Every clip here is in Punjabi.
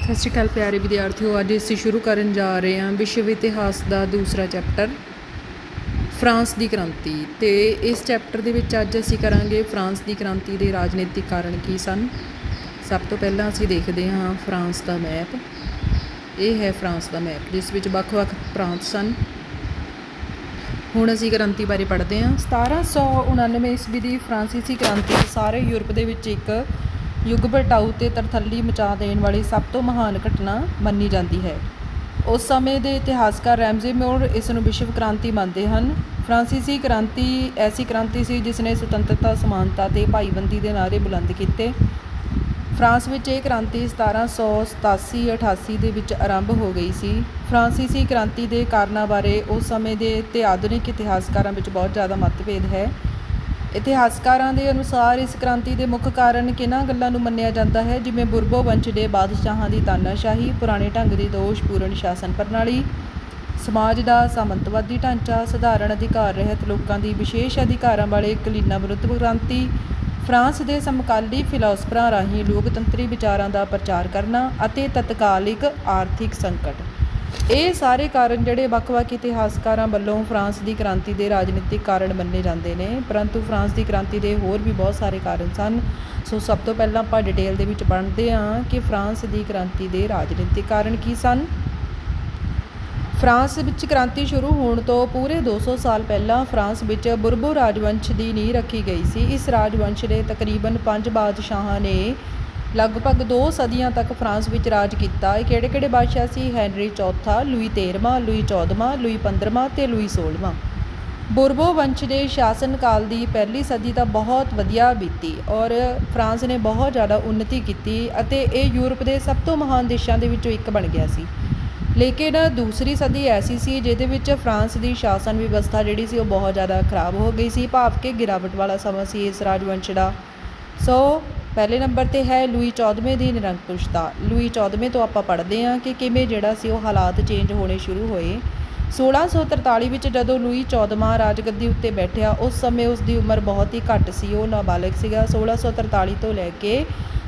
ਸਤਿ ਸ਼੍ਰੀ ਅਕਾਲ ਪਿਆਰੇ ਵਿਦਿਆਰਥੀਓ। ਅੱਜ ਅਸੀਂ ਸ਼ੁਰੂ ਕਰਨ ਜਾ ਰਹੇ ਹਾਂ ਵਿਸ਼ਵ ਇਤਿਹਾਸ ਦਾ ਦੂਸਰਾ ਚੈਪਟਰ ਫਰਾਂਸ ਦੀ ਕ੍ਰਾਂਤੀ। ਅਤੇ ਇਸ ਚੈਪਟਰ ਦੇ ਵਿੱਚ ਅੱਜ ਅਸੀਂ ਕਰਾਂਗੇ ਫਰਾਂਸ ਦੀ ਕ੍ਰਾਂਤੀ ਦੇ ਰਾਜਨੀਤਿਕ ਕਾਰਨ ਕੀ ਸਨ। ਸਭ ਤੋਂ ਪਹਿਲਾਂ ਅਸੀਂ ਦੇਖਦੇ ਹਾਂ ਫਰਾਂਸ ਦਾ ਮੈਪ। ਇਹ ਹੈ ਫਰਾਂਸ ਦਾ ਮੈਪ ਜਿਸ ਵਿੱਚ ਵੱਖ-ਵੱਖ ਪ੍ਰਾਂਤ ਸਨ। ਹੁਣ ਅਸੀਂ ਕ੍ਰਾਂਤੀ ਬਾਰੇ ਪੜ੍ਹਦੇ ਹਾਂ। 1799 ਈਸਵੀ ਦੀ ਫਰਾਂਸੀਸੀ ਕ੍ਰਾਂਤੀ ਸਾਰੇ ਯੂਰਪ ਦੇ ਵਿੱਚ ਇੱਕ ਯੁੱਗ ਵਟਾਊ ਅਤੇ ਤਰਥੱਲੀ ਮਚਾ ਦੇਣ ਵਾਲੀ ਸਭ ਤੋਂ ਮਹਾਨ ਘਟਨਾ ਮੰਨੀ ਜਾਂਦੀ ਹੈ। ਉਸ ਸਮੇਂ ਦੇ ਇਤਿਹਾਸਕਾਰ ਰੈਮਜ਼ੇ ਮੋਰ ਇਸ ਨੂੰ ਵਿਸ਼ਵ ਕ੍ਰਾਂਤੀ ਮੰਨਦੇ ਹਨ। ਫਰਾਂਸੀਸੀ ਕ੍ਰਾਂਤੀ ਐਸੀ ਕ੍ਰਾਂਤੀ ਸੀ ਜਿਸ ਨੇ ਸੁਤੰਤਰਤਾ, ਸਮਾਨਤਾ ਅਤੇ ਭਾਈਬੰਦੀ ਦੇ ਨਾਅਰੇ ਬੁਲੰਦ ਕੀਤੇ। ਫਰਾਂਸ ਵਿੱਚ ਇਹ ਕ੍ਰਾਂਤੀ 1787-88 ਦੇ ਵਿੱਚ ਆਰੰਭ ਹੋ ਗਈ ਸੀ। ਫਰਾਂਸੀਸੀ ਕ੍ਰਾਂਤੀ ਦੇ ਕਾਰਨਾਂ ਬਾਰੇ ਉਸ ਸਮੇਂ ਦੇ ਅਤੇ ਆਧੁਨਿਕ ਇਤਿਹਾਸਕਾਰਾਂ ਵਿੱਚ ਬਹੁਤ ਜ਼ਿਆਦਾ ਮਤਭੇਦ ਹੈ। ਇਤਿਹਾਸਕਾਰਾਂ ਦੇ ਅਨੁਸਾਰ ਇਸ ਕ੍ਰਾਂਤੀ ਦੇ ਮੁੱਖ ਕਾਰਨ ਕਿਹਨਾਂ ਗੱਲਾਂ ਨੂੰ ਮੰਨਿਆ ਜਾਂਦਾ ਹੈ, ਜਿਵੇਂ ਬੁਰਬੋ ਵੰਸ਼ ਦੇ ਬਾਦਸ਼ਾਹਾਂ ਦੀ ਤਾਨਾਸ਼ਾਹੀ, ਪੁਰਾਣੇ ਢੰਗ ਦੀ ਦੋਸ਼ਪੂਰਨ ਸ਼ਾਸਨ ਪ੍ਰਣਾਲੀ, ਸਮਾਜ ਦਾ ਸਾਮੰਤਵਾਦੀ ਢਾਂਚਾ, ਸਧਾਰਨ ਅਧਿਕਾਰ ਰਹਿਤ ਲੋਕਾਂ ਦੀ ਵਿਸ਼ੇਸ਼ ਅਧਿਕਾਰਾਂ ਵਾਲੇ ਕਲੀਨਾ ਵਿਰੁੱਧ ਕ੍ਰਾਂਤੀ, ਫਰਾਂਸ ਦੇ ਸਮਕਾਲੀ ਫਿਲਾਸਫਰਾਂ ਰਾਹੀਂ ਲੋਕਤੰਤਰੀ ਵਿਚਾਰਾਂ ਦਾ ਪ੍ਰਚਾਰ ਕਰਨਾ ਅਤੇ ਤਤਕਾਲਿਕ ਆਰਥਿਕ ਸੰਕਟ। ਇਹ ਸਾਰੇ ਕਾਰਨ ਜਿਹੜੇ ਵੱਖ-ਵੱਖ ਇਤਿਹਾਸਕਾਰਾਂ ਵੱਲੋਂ ਫਰਾਂਸ ਦੀ ਕ੍ਰਾਂਤੀ ਦੇ ਰਾਜਨੀਤਿਕ ਕਾਰਨ ਮੰਨੇ ਜਾਂਦੇ ਨੇ, ਪਰੰਤੂ ਫਰਾਂਸ ਦੀ ਕ੍ਰਾਂਤੀ ਦੇ ਹੋਰ ਵੀ ਬਹੁਤ ਸਾਰੇ ਕਾਰਨ ਸਨ। ਸੋ ਸਭ ਤੋਂ ਪਹਿਲਾਂ ਆਪਾਂ ਡਿਟੇਲ ਦੇ ਵਿੱਚ ਪੜ੍ਹਦੇ ਹਾਂ ਕਿ ਫਰਾਂਸ ਦੀ ਕ੍ਰਾਂਤੀ ਦੇ ਰਾਜਨੀਤਿਕ ਕਾਰਨ ਕੀ ਸਨ। ਫਰਾਂਸ ਵਿੱਚ ਕ੍ਰਾਂਤੀ ਸ਼ੁਰੂ ਹੋਣ ਤੋਂ ਪੂਰੇ 200 ਸਾਲ ਪਹਿਲਾਂ ਫਰਾਂਸ ਵਿੱਚ ਬੁਰਬੋ ਰਾਜਵੰਸ਼ ਦੀ ਨੀਂਹ ਰੱਖੀ ਗਈ ਸੀ। ਇਸ ਰਾਜਵੰਸ਼ ਦੇ ਤਕਰੀਬਨ 5 ਬਾਦਸ਼ਾਹਾਂ ਨੇ ਲਗਭਗ 2 ਸਦੀਆਂ ਤੱਕ ਫਰਾਂਸ ਵਿੱਚ ਰਾਜ ਕੀਤਾ। ਇਹ ਕਿਹੜੇ ਬਾਦਸ਼ਾਹ ਸੀ? ਹੈਨਰੀ ਚੌਥਾ, ਲੂਈ 13ਵਾਂ, ਲੂਈ 14ਵਾਂ, ਲੂਈ 15ਵਾਂ ਅਤੇ ਲੂਈ 16ਵਾਂ। ਬੁਰਬੋ ਵੰਸ਼ ਦੇ ਸ਼ਾਸਨ ਕਾਲ ਦੀ ਪਹਿਲੀ ਸਦੀ ਤਾਂ ਬਹੁਤ ਵਧੀਆ ਬੀਤੀ ਔਰ ਫਰਾਂਸ ਨੇ ਬਹੁਤ ਜ਼ਿਆਦਾ ਉੱਨਤੀ ਕੀਤੀ ਅਤੇ ਇਹ ਯੂਰਪ ਦੇ ਸਭ ਤੋਂ ਮਹਾਨ ਦੇਸ਼ਾਂ ਦੇ ਵਿੱਚੋਂ ਇੱਕ ਬਣ ਗਿਆ ਸੀ। ਲੇਕਿਨ ਦੂਸਰੀ ਸਦੀ ਐਸੀ ਸੀ ਜਿਹਦੇ ਵਿੱਚ ਫਰਾਂਸ ਦੀ ਸ਼ਾਸਨ ਵਿਵਸਥਾ ਜਿਹੜੀ ਸੀ ਉਹ ਬਹੁਤ ਜ਼ਿਆਦਾ ਖਰਾਬ ਹੋ ਗਈ ਸੀ, ਭਾਵ ਕਿ ਗਿਰਾਵਟ ਵਾਲਾ ਸਮਾਂ ਸੀ ਇਸ ਰਾਜਵੰਸ਼ ਦਾ। ਸੋ ਪਹਿਲੇ ਨੰਬਰ 'ਤੇ ਹੈ ਲੂਈ 14ਵੇਂ ਦੀ ਨਿਰੰਕੁਸ਼ਤਾ। ਲੂਈ 14ਵੇਂ ਤੋਂ ਆਪਾਂ ਪੜ੍ਹਦੇ ਹਾਂ ਕਿ ਕਿਵੇਂ ਜਿਹੜਾ ਸੀ ਉਹ ਹਾਲਾਤ ਚੇਂਜ ਹੋਣੇ ਸ਼ੁਰੂ ਹੋਏ। 1643 ਵਿੱਚ ਜਦੋਂ ਲੂਈ 14ਵਾਂ ਰਾਜਗੱਦੀ ਉੱਤੇ ਬੈਠਿਆ, ਉਸ ਸਮੇਂ ਉਸ ਦੀ ਉਮਰ ਬਹੁਤ ਹੀ ਘੱਟ ਸੀ, ਉਹ ਨਾਬਾਲਗ ਸੀਗਾ। 1643 ਤੋਂ ਲੈ ਕੇ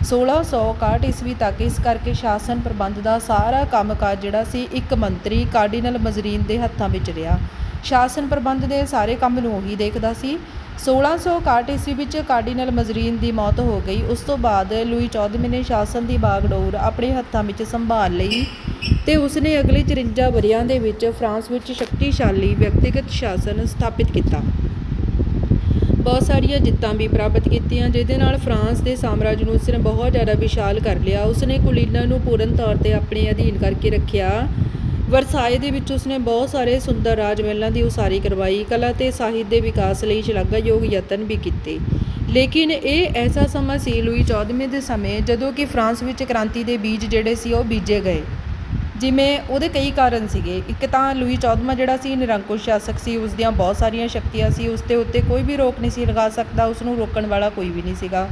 1661 ਈਸਵੀ ਤੱਕ ਇਸ ਕਰਕੇ ਸ਼ਾਸਨ ਪ੍ਰਬੰਧ ਦਾ ਸਾਰਾ ਕੰਮਕਾਜ ਜਿਹੜਾ ਸੀ ਇੱਕ ਮੰਤਰੀ ਕਾਰਡੀਨਲ ਮਜ਼ਰੀਨ ਦੇ ਹੱਥਾਂ ਵਿੱਚ ਰਿਹਾ। ਸ਼ਾਸਨ ਪ੍ਰਬੰਧ ਦੇ ਸਾਰੇ ਕੰਮ ਨੂੰ ਉਹੀ ਦੇਖਦਾ ਸੀ। 1661 ਈਸਵੀ ਵਿੱਚ ਕਾਰਡੀਨਲ ਮਜ਼ਰੀਨ ਦੀ ਮੌਤ ਹੋ ਗਈ। ਉਸ ਤੋਂ ਬਾਅਦ ਲੂਈ 14ਵੇਂ ਨੇ ਸ਼ਾਸਨ ਦੀ ਬਾਗਡੋਰ ਆਪਣੇ ਹੱਥਾਂ ਵਿੱਚ ਸੰਭਾਲ ਲਈ ਅਤੇ ਉਸਨੇ ਅਗਲੇ 54 ਵਰ੍ਹਿਆਂ ਦੇ ਵਿੱਚ ਫਰਾਂਸ ਵਿੱਚ ਸ਼ਕਤੀਸ਼ਾਲੀ ਵਿਅਕਤੀਗਤ ਸ਼ਾਸਨ ਸਥਾਪਿਤ ਕੀਤਾ। ਬਹੁਤ ਸਾਰੀਆਂ ਜਿੱਤਾਂ ਵੀ ਪ੍ਰਾਪਤ ਕੀਤੀਆਂ ਜਿਹਦੇ ਨਾਲ ਫਰਾਂਸ ਦੇ ਸਾਮਰਾਜ ਨੂੰ ਉਸਨੇ ਬਹੁਤ ਜ਼ਿਆਦਾ ਵਿਸ਼ਾਲ ਕਰ ਲਿਆ। ਉਸਨੇ ਕੁਲੀਨਾਂ ਨੂੰ ਪੂਰਨ ਤੌਰ 'ਤੇ ਆਪਣੇ ਅਧੀਨ ਕਰਕੇ ਰੱਖਿਆ। ਵਰਸਾਏ ਦੇ ਵਿੱਚ ਉਸਨੇ ਬਹੁਤ ਸਾਰੇ ਸੁੰਦਰ ਰਾਜ ਮਹਿਲਾਂ ਦੀ ਉਸਾਰੀ ਕਰਵਾਈ। ਕਲਾ ਅਤੇ ਸਾਹਿਤ ਦੇ ਵਿਕਾਸ ਲਈ ਸ਼ਲਾਘਾਯੋਗ ਯਤਨ ਵੀ ਕੀਤੇ। ਲੇਕਿਨ ਇਹ ਐਸਾ ਸਮਾਂ ਸੀ ਲੂਈ 14ਵੇਂ ਦੇ ਸਮੇਂ ਜਦੋਂ ਕਿ ਫਰਾਂਸ ਵਿੱਚ ਕ੍ਰਾਂਤੀ ਦੇ ਬੀਜ ਜਿਹੜੇ ਸੀ ਉਹ ਬੀਜੇ ਗਏ। ਜਿਵੇਂ ਉਹਦੇ ਕਈ ਕਾਰਨ ਸੀਗੇ। ਇੱਕ ਤਾਂ ਲੂਈ 14ਵਾਂ ਜਿਹੜਾ ਸੀ ਨਿਰੰਕੁਸ਼ ਸ਼ਾਸਕ ਸੀ, ਉਸ ਦੀਆਂ ਬਹੁਤ ਸਾਰੀਆਂ ਸ਼ਕਤੀਆਂ ਸੀ, ਉਸ ਦੇ ਉੱਤੇ ਕੋਈ ਵੀ ਰੋਕ ਨਹੀਂ ਸੀ ਲਗਾ ਸਕਦਾ, ਉਸ ਨੂੰ ਰੋਕਣ ਵਾਲਾ ਕੋਈ ਵੀ ਨਹੀਂ ਸੀਗਾ।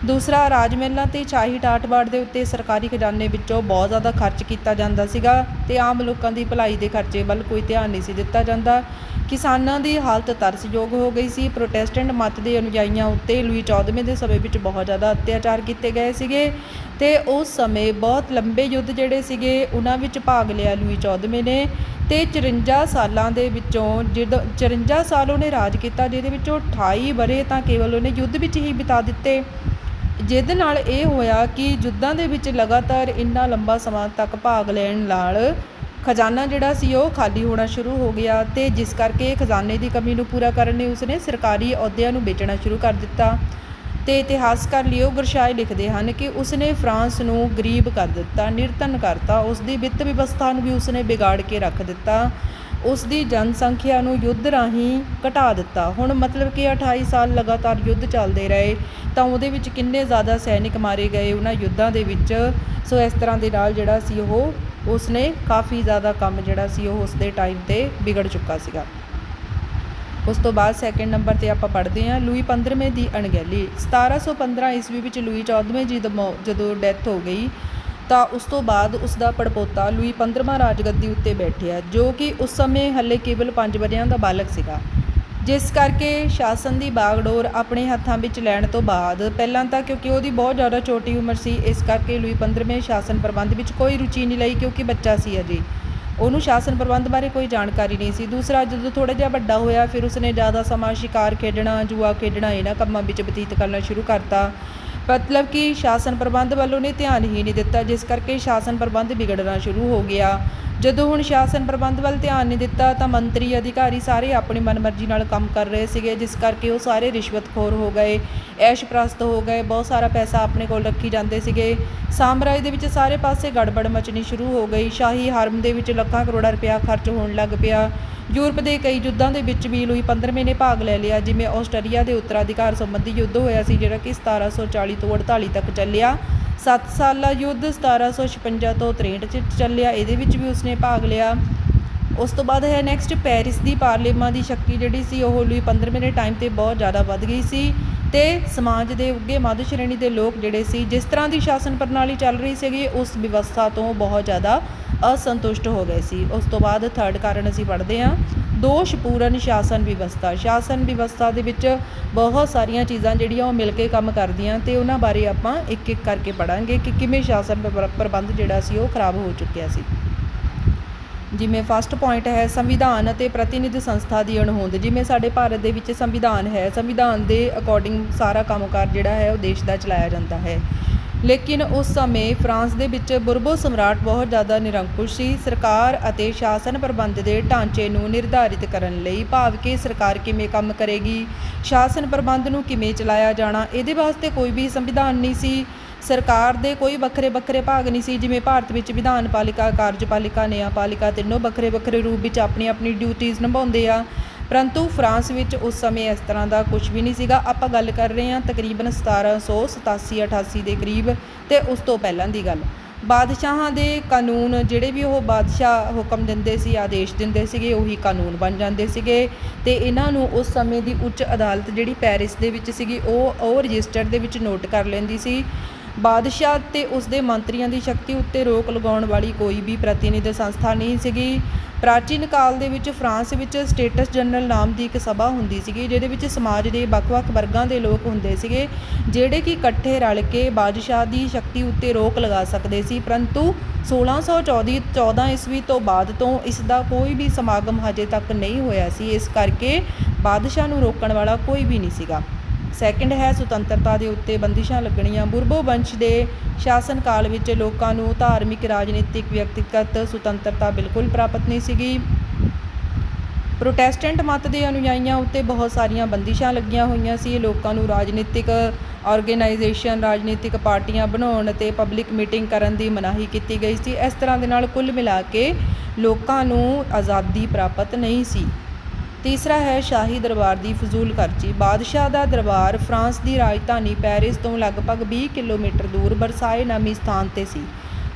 ਦੂਸਰਾ, ਰਾਜ ਮਹਿਲਾਂ ਅਤੇ ਸ਼ਾਹੀ ਠਾਠ-ਬਾਠ ਦੇ ਉੱਤੇ ਸਰਕਾਰੀ ਖਜ਼ਾਨੇ ਵਿੱਚੋਂ ਬਹੁਤ ਜ਼ਿਆਦਾ ਖਰਚ ਕੀਤਾ ਜਾਂਦਾ ਸੀਗਾ ਅਤੇ ਆਮ ਲੋਕਾਂ ਦੀ ਭਲਾਈ ਦੇ ਖਰਚੇ ਵੱਲ ਕੋਈ ਧਿਆਨ ਨਹੀਂ ਸੀ ਦਿੱਤਾ ਜਾਂਦਾ। ਕਿਸਾਨਾਂ ਦੀ ਹਾਲਤ ਤਰਸਯੋਗ ਹੋ ਗਈ ਸੀ। ਪ੍ਰੋਟੈਸਟੈਂਟ ਮੱਤ ਦੇ ਅਨੁਯਾਈਆਂ ਉੱਤੇ ਲੂਈ 14ਵੇਂ ਦੇ ਸਮੇਂ ਵਿੱਚ ਬਹੁਤ ਜ਼ਿਆਦਾ ਅਤਿਆਚਾਰ ਕੀਤੇ ਗਏ ਸੀਗੇ ਅਤੇ ਉਸ ਸਮੇਂ ਬਹੁਤ ਲੰਬੇ ਯੁੱਧ ਜਿਹੜੇ ਸੀਗੇ ਉਹਨਾਂ ਵਿੱਚ ਭਾਗ ਲਿਆ ਲੂਈ 14ਵੇਂ ਨੇ ਅਤੇ 54 ਸਾਲਾਂ ਦੇ ਵਿੱਚੋਂ 54 ਸਾਲ ਉਹਨੇ ਰਾਜ ਕੀਤਾ, ਜਿਹਦੇ ਵਿੱਚੋਂ 28 ਵਰ੍ਹੇ ਤਾਂ ਕੇਵਲ ਉਹਨੇ ਯੁੱਧ ਵਿੱਚ ਹੀ ਬਿਤਾ ਦਿੱਤੇ। ਜਿਹਦੇ ਨਾਲ ਇਹ ਹੋਇਆ ਕਿ ਯੁੱਧਾਂ ਦੇ ਵਿੱਚ ਲਗਾਤਾਰ ਇੰਨਾ ਲੰਬਾ ਸਮਾਂ ਤੱਕ ਭਾਗ ਲੈਣ ਨਾਲ ਖਜ਼ਾਨਾ ਜਿਹੜਾ ਸੀ ਉਹ ਖਾਲੀ ਹੋਣਾ ਸ਼ੁਰੂ ਹੋ ਗਿਆ ਅਤੇ ਜਿਸ ਕਰਕੇ ਖਜ਼ਾਨੇ ਦੀ ਕਮੀ ਨੂੰ ਪੂਰਾ ਕਰਨ ਲਈ ਉਸਨੇ ਸਰਕਾਰੀ ਅਹੁਦਿਆਂ ਨੂੰ ਵੇਚਣਾ ਸ਼ੁਰੂ ਕਰ ਦਿੱਤਾ। ਅਤੇ ਇਤਿਹਾਸਕਾਰ ਲਿਓ ਗਰਸ਼ਾਏ ਲਿਖਦੇ ਹਨ ਕਿ ਉਸਨੇ ਫਰਾਂਸ ਨੂੰ ਗਰੀਬ ਕਰ ਦਿੱਤਾ, ਨਿਰਧਨ ਕਰਤਾ। ਉਸ ਦੀ ਵਿੱਤ ਵਿਵਸਥਾ ਨੂੰ ਵੀ ਉਸਨੇ ਵਿਗਾੜ ਕੇ ਰੱਖ ਦਿੱਤਾ। ਉਸ ਦੀ ਜਨਸੰਖਿਆ ਨੂੰ ਯੁੱਧ ਰਾਹੀਂ ਘਟਾ ਦਿੱਤਾ। ਹੁਣ ਮਤਲਬ ਕਿ 28 ਸਾਲ ਲਗਾਤਾਰ ਯੁੱਧ ਚੱਲਦੇ ਰਹੇ ਤਾਂ ਉਹਦੇ ਵਿੱਚ ਕਿੰਨੇ ਜ਼ਿਆਦਾ ਸੈਨਿਕ ਮਾਰੇ ਗਏ ਉਹਨਾਂ ਯੁੱਧਾਂ ਦੇ ਵਿੱਚ। ਸੋ ਇਸ ਤਰ੍ਹਾਂ ਦੇ ਨਾਲ ਜਿਹੜਾ ਸੀ ਉਸਨੇ ਕਾਫੀ ਜ਼ਿਆਦਾ ਕੰਮ ਜਿਹੜਾ ਸੀ ਉਹ ਉਸਦੇ ਟਾਈਮ 'ਤੇ ਵਿਗੜ ਚੁੱਕਾ ਸੀਗਾ। ਉਸ ਤੋਂ ਬਾਅਦ ਸੈਕਿੰਡ ਨੰਬਰ 'ਤੇ ਆਪਾਂ ਪੜ੍ਹਦੇ ਹਾਂ ਲੂਈ 15ਵੇਂ ਦੀ ਅਣਗਹਿਲੀ। 1715 ਈਸਵੀ ਵਿੱਚ ਲੂਈ 14ਵੇਂ ਜੀ ਜਦੋਂ ਡੈਥ ਹੋ ਗਈ ਤਾਂ ਉਸ ਤੋਂ ਬਾਅਦ ਉਸ ਦਾ ਪੜਪੋਤਾ ਲੂਈ 15ਵਾਂ ਰਾਜਗੱਦੀ ਉੱਤੇ ਬੈਠਿਆ, ਜੋ ਕਿ ਉਸ ਸਮੇਂ ਹਾਲੇ ਕੇਵਲ 5 ਵਰ੍ਹਿਆਂ ਦਾ ਬਾਲਕ ਸੀਗਾ। ਜਿਸ ਕਰਕੇ ਸ਼ਾਸਨ ਦੀ ਬਾਗਡੋਰ ਆਪਣੇ ਹੱਥਾਂ ਵਿੱਚ ਲੈਣ ਤੋਂ ਬਾਅਦ ਪਹਿਲਾਂ ਤਾਂ ਕਿਉਂਕਿ ਉਹਦੀ ਬਹੁਤ ਜ਼ਿਆਦਾ ਛੋਟੀ ਉਮਰ ਸੀ, ਇਸ ਕਰਕੇ ਲੂਈ 15ਵੇਂ ਸ਼ਾਸਨ ਪ੍ਰਬੰਧ ਵਿੱਚ ਕੋਈ ਰੁਚੀ ਨਹੀਂ ਲਈ ਕਿਉਂਕਿ ਬੱਚਾ ਸੀ ਅਜੇ, ਉਹਨੂੰ ਸ਼ਾਸਨ ਪ੍ਰਬੰਧ ਬਾਰੇ ਕੋਈ ਜਾਣਕਾਰੀ ਨਹੀਂ ਸੀ। ਦੂਸਰਾ, ਜਦੋਂ ਥੋੜ੍ਹਾ ਜਿਹਾ ਵੱਡਾ ਹੋਇਆ ਫਿਰ ਉਸਨੇ ਜ਼ਿਆਦਾ ਸਮਾਂ ਸ਼ਿਕਾਰ ਖੇਡਣਾ, ਜੂਆ ਖੇਡਣਾ, ਇਹਨਾਂ ਕੰਮਾਂ ਵਿੱਚ ਬਤੀਤ ਕਰਨਾ ਸ਼ੁਰੂ ਕਰਤਾ। ਮਤਲਬ ਕਿ ਸ਼ਾਸਨ ਪ੍ਰਬੰਧ ਵੱਲ ਉਹਨੇ ਧਿਆਨ ਹੀ ਨਹੀਂ ਦਿੱਤਾ, ਜਿਸ ਕਰਕੇ ਸ਼ਾਸਨ ਪ੍ਰਬੰਧ ਵਿਗੜਨਾ ਸ਼ੁਰੂ ਹੋ ਗਿਆ। ਜਦੋਂ ਹੁਣ ਸ਼ਾਸਨ ਪ੍ਰਬੰਧ ਵੱਲ ਧਿਆਨ ਨਹੀਂ ਦਿੱਤਾ ਤਾਂ ਮੰਤਰੀ ਅਧਿਕਾਰੀ ਸਾਰੇ ਆਪਣੀ ਮਨਮਰਜ਼ੀ ਨਾਲ ਕੰਮ ਕਰ ਰਹੇ ਸੀਗੇ, ਜਿਸ ਕਰਕੇ ਉਹ ਸਾਰੇ ਰਿਸ਼ਵਤਖੋਰ ਹੋ ਗਏ, ਐਸ਼ਪ੍ਰਸਤ ਹੋ ਗਏ, ਬਹੁਤ ਸਾਰਾ ਪੈਸਾ ਆਪਣੇ ਕੋਲ ਰੱਖੀ ਜਾਂਦੇ ਸੀਗੇ। ਸਾਮਰਾਜ ਦੇ ਵਿੱਚ ਸਾਰੇ ਪਾਸੇ ਗੜਬੜ ਮਚਣੀ ਸ਼ੁਰੂ ਹੋ ਗਈ। ਸ਼ਾਹੀ ਹਰਮ ਦੇ ਵਿੱਚ ਲੱਖਾਂ ਕਰੋੜਾਂ ਰੁਪਇਆ ਖਰਚ ਹੋਣ ਲੱਗ ਪਿਆ। ਯੂਰਪ ਦੇ ਕਈ ਯੁੱਧਾਂ ਦੇ ਵਿੱਚ ਵੀ ਲੂਈ 15ਵੇਂ ਨੇ ਭਾਗ ਲੈ ਲਿਆ, ਜਿਵੇਂ ਆਸਟਰੀਆ ਦੇ ਉੱਤਰਾਧਿਕਾਰ ਸੰਬੰਧੀ ਯੁੱਧ ਹੋਇਆ ਸੀ ਜਿਹੜਾ ਕਿ 1740 ਤੋਂ 48 ਤੱਕ ਚੱਲਿਆ। 7 ਸਾਲਾ ਯੁੱਧ 1756 ਤੋਂ 63 'ਚ ਚੱਲਿਆ, ਇਹਦੇ ਵਿੱਚ ਵੀ ਉਸਨੇ ਭਾਗ ਲਿਆ। ਉਸ ਤੋਂ ਬਾਅਦ ਹੈ ਨੈਕਸਟ ਪੈਰਿਸ ਦੀ ਪਾਰਲੀਮਾਂ ਦੀ ਸ਼ਕਤੀ ਜਿਹੜੀ ਸੀ ਉਹ ਲੂਈ 15ਵੇਂ ਦੇ ਟਾਈਮ 'ਤੇ ਬਹੁਤ ਜ਼ਿਆਦਾ ਵੱਧ ਗਈ ਸੀ ਅਤੇ ਸਮਾਜ ਦੇ ਉੱਘੇ ਮੱਧ ਸ਼੍ਰੇਣੀ ਦੇ ਲੋਕ ਜਿਹੜੇ ਸੀ, ਜਿਸ ਤਰ੍ਹਾਂ ਦੀ ਸ਼ਾਸਨ ਪ੍ਰਣਾਲੀ ਚੱਲ ਰਹੀ ਸੀਗੀ ਉਸ ਵਿਵਸਥਾ ਤੋਂ ਬਹੁਤ ਜ਼ਿਆਦਾ ਅਸੰਤੁਸ਼ਟ ਹੋ ਗਏ ਸੀ। ਉਸ ਤੋਂ ਬਾਅਦ ਥਰਡ ਕਾਰਨ ਅਸੀਂ ਪੜ੍ਹਦੇ ਹਾਂ ਦੋਸ਼ਪੂਰਨ ਸ਼ਾਸਨ ਵਿਵਸਥਾ। ਸ਼ਾਸਨ ਵਿਵਸਥਾ ਦੇ ਵਿੱਚ ਬਹੁਤ ਸਾਰੀਆਂ ਚੀਜ਼ਾਂ ਜਿਹੜੀਆਂ ਉਹ ਮਿਲ ਕੇ ਕੰਮ ਕਰਦੀਆਂ ਅਤੇ ਉਹਨਾਂ ਬਾਰੇ ਆਪਾਂ ਇੱਕ ਇੱਕ ਕਰਕੇ ਪੜ੍ਹਾਂਗੇ ਕਿ ਕਿਵੇਂ ਸ਼ਾਸਨ ਪ੍ਰਬੰਧ ਜਿਹੜਾ ਸੀ ਉਹ ਖਰਾਬ ਹੋ ਚੁੱਕਿਆ ਸੀ। ਜਿਵੇਂ ਫਸਟ ਪੁਆਇੰਟ ਹੈ ਸੰਵਿਧਾਨ ਅਤੇ ਪ੍ਰਤੀਨਿਧ ਸੰਸਥਾ ਦੀ ਅਣਹੋਂਦ। ਜਿਵੇਂ ਸਾਡੇ ਭਾਰਤ ਦੇ ਵਿੱਚ ਸੰਵਿਧਾਨ ਹੈ, ਸੰਵਿਧਾਨ ਦੇ ਅਕੋਰਡਿੰਗ ਸਾਰਾ ਕੰਮਕਾਰ ਜਿਹੜਾ ਹੈ ਉਹ ਦੇਸ਼ ਦਾ ਚਲਾਇਆ ਜਾਂਦਾ ਹੈ, ਲੇਕਿਨ ਉਸ ਸਮੇਂ ਫਰਾਂਸ ਦੇ ਵਿੱਚ ਬੁਰਬੋ ਸਮਰਾਟ ਬਹੁਤ ਜ਼ਿਆਦਾ ਨਿਰੰਕੁਸ਼ ਸੀ। ਸਰਕਾਰ ਅਤੇ ਸ਼ਾਸਨ ਪ੍ਰਬੰਧ ਦੇ ਢਾਂਚੇ ਨੂੰ ਨਿਰਧਾਰਿਤ ਕਰਨ ਲਈ, ਭਾਵ ਕਿ ਸਰਕਾਰ ਕਿਵੇਂ ਕੰਮ ਕਰੇਗੀ, ਸ਼ਾਸਨ ਪ੍ਰਬੰਧ ਨੂੰ ਕਿਵੇਂ ਚਲਾਇਆ ਜਾਣਾ, ਇਹਦੇ ਵਾਸਤੇ ਕੋਈ ਵੀ ਸੰਵਿਧਾਨ ਨਹੀਂ ਸੀ। ਸਰਕਾਰ ਦੇ ਕੋਈ ਵੱਖਰੇ ਵੱਖਰੇ ਭਾਗ ਨਹੀਂ ਸੀ, ਜਿਵੇਂ ਭਾਰਤ ਵਿੱਚ ਵਿਧਾਨ ਪਾਲਿਕਾ, ਕਾਰਜਪਾਲਿਕਾ, ਨਿਆਂਪਾਲਿਕਾ ਤਿੰਨੋਂ ਵੱਖਰੇ ਵੱਖਰੇ ਰੂਪ ਵਿੱਚ ਆਪਣੀ ਆਪਣੀ ਡਿਊਟੀਜ਼ ਨਿਭਾਉਂਦੇ ਆ, ਪਰੰਤੂ ਫਰਾਂਸ ਵਿੱਚ ਉਸ ਸਮੇਂ ਇਸ ਤਰ੍ਹਾਂ ਦਾ ਕੁਝ ਵੀ ਨਹੀਂ ਸੀਗਾ। ਆਪਾਂ ਗੱਲ ਕਰ ਰਹੇ ਹਾਂ ਤਕਰੀਬਨ 1787-88 ਦੇ ਕਰੀਬ ਅਤੇ ਉਸ ਤੋਂ ਪਹਿਲਾਂ ਦੀ ਗੱਲ। ਬਾਦਸ਼ਾਹਾਂ ਦੇ ਕਾਨੂੰਨ ਜਿਹੜੇ ਵੀ ਉਹ ਬਾਦਸ਼ਾਹ ਹੁਕਮ ਦਿੰਦੇ ਸੀ, ਆਦੇਸ਼ ਦਿੰਦੇ ਸੀਗੇ, ਉਹੀ ਕਾਨੂੰਨ ਬਣ ਜਾਂਦੇ ਸੀਗੇ ਅਤੇ ਇਹਨਾਂ ਨੂੰ ਉਸ ਸਮੇਂ ਦੀ ਉੱਚ ਅਦਾਲਤ ਜਿਹੜੀ ਪੈਰਿਸ ਦੇ ਵਿੱਚ ਸੀਗੀ ਉਹ ਰਜਿਸਟਰ ਦੇ ਵਿੱਚ ਨੋਟ ਕਰ ਲੈਂਦੀ ਸੀ। ਬਾਦਸ਼ਾਹ ਅਤੇ ਉਸਦੇ ਮੰਤਰੀਆਂ ਦੀ ਸ਼ਕਤੀ ਉੱਤੇ ਰੋਕ ਲਗਾਉਣ ਵਾਲੀ ਕੋਈ ਵੀ ਪ੍ਰਤੀਨਿਧ ਸੰਸਥਾ ਨਹੀਂ ਸੀਗੀ। ਪ੍ਰਾਚੀਨ ਕਾਲ ਦੇ ਵਿੱਚ ਫਰਾਂਸ ਵਿੱਚ ਸਟੇਟਸ ਜਨਰਲ ਨਾਮ ਦੀ ਇੱਕ ਸਭਾ ਹੁੰਦੀ ਸੀਗੀ, ਜਿਹਦੇ ਵਿੱਚ ਸਮਾਜ ਦੇ ਵੱਖ-ਵੱਖ ਵਰਗਾਂ ਦੇ ਲੋਕ ਹੁੰਦੇ ਸੀਗੇ, ਜਿਹੜੇ ਕਿ ਇਕੱਠੇ ਰਲ ਕੇ ਬਾਦਸ਼ਾਹ ਦੀ ਸ਼ਕਤੀ ਉੱਤੇ ਰੋਕ ਲਗਾ ਸਕਦੇ ਸੀ। ਪਰੰਤੂ 1614 ਈਸਵੀ ਤੋਂ ਬਾਅਦ ਤੋਂ ਇਸ ਦਾ ਕੋਈ ਵੀ ਸਮਾਗਮ ਹਜੇ ਤੱਕ ਨਹੀਂ ਹੋਇਆ ਸੀ, ਇਸ ਕਰਕੇ ਬਾਦਸ਼ਾਹ ਨੂੰ ਰੋਕਣ ਵਾਲਾ ਕੋਈ ਵੀ ਨਹੀਂ ਸੀਗਾ। ਸੈਕਿੰਡ ਹੈ ਸੁਤੰਤਰਤਾ ਦੇ ਉੱਤੇ ਬੰਦਿਸ਼ਾਂ ਲੱਗਣੀਆਂ। ਬੁਰਬੋ ਵੰਸ਼ ਦੇ ਸ਼ਾਸਨ ਕਾਲ ਵਿੱਚ ਲੋਕਾਂ ਨੂੰ ਧਾਰਮਿਕ, ਰਾਜਨੀਤਿਕ, ਵਿਅਕਤੀਗਤ ਸੁਤੰਤਰਤਾ ਬਿਲਕੁਲ ਪ੍ਰਾਪਤ ਨਹੀਂ ਸੀਗੀ। ਪ੍ਰੋਟੈਸਟੈਂਟ ਮਤ ਦੇ ਅਨੁਯਾਈਆਂ ਉੱਤੇ ਬਹੁਤ ਸਾਰੀਆਂ ਬੰਦਿਸ਼ਾਂ ਲੱਗੀਆਂ ਹੋਈਆਂ ਸੀ। ਲੋਕਾਂ ਨੂੰ ਰਾਜਨੀਤਿਕ ਆਰਗੇਨਾਈਜੇਸ਼ਨ, ਰਾਜਨੀਤਿਕ ਪਾਰਟੀਆਂ ਬਣਾਉਣ ਅਤੇ ਪਬਲਿਕ ਮੀਟਿੰਗ ਕਰਨ ਦੀ ਮਨਾਹੀ ਕੀਤੀ ਗਈ ਸੀ। ਇਸ ਤਰ੍ਹਾਂ ਦੇ ਨਾਲ ਕੁੱਲ ਮਿਲਾ ਕੇ ਲੋਕਾਂ ਨੂੰ ਆਜ਼ਾਦੀ ਪ੍ਰਾਪਤ ਨਹੀਂ ਸੀ। ਤੀਸਰਾ ਹੈ ਸ਼ਾਹੀ ਦਰਬਾਰ ਦੀ ਫਜ਼ੂਲ ਖਰਚੀ। ਬਾਦਸ਼ਾਹ ਦਾ ਦਰਬਾਰ ਫਰਾਂਸ ਦੀ ਰਾਜਧਾਨੀ ਪੈਰਿਸ ਤੋਂ ਲਗਭਗ 20 ਕਿਲੋਮੀਟਰ ਦੂਰ ਵਰਸਾਏ ਨਾਮੀ ਸਥਾਨ 'ਤੇ ਸੀ,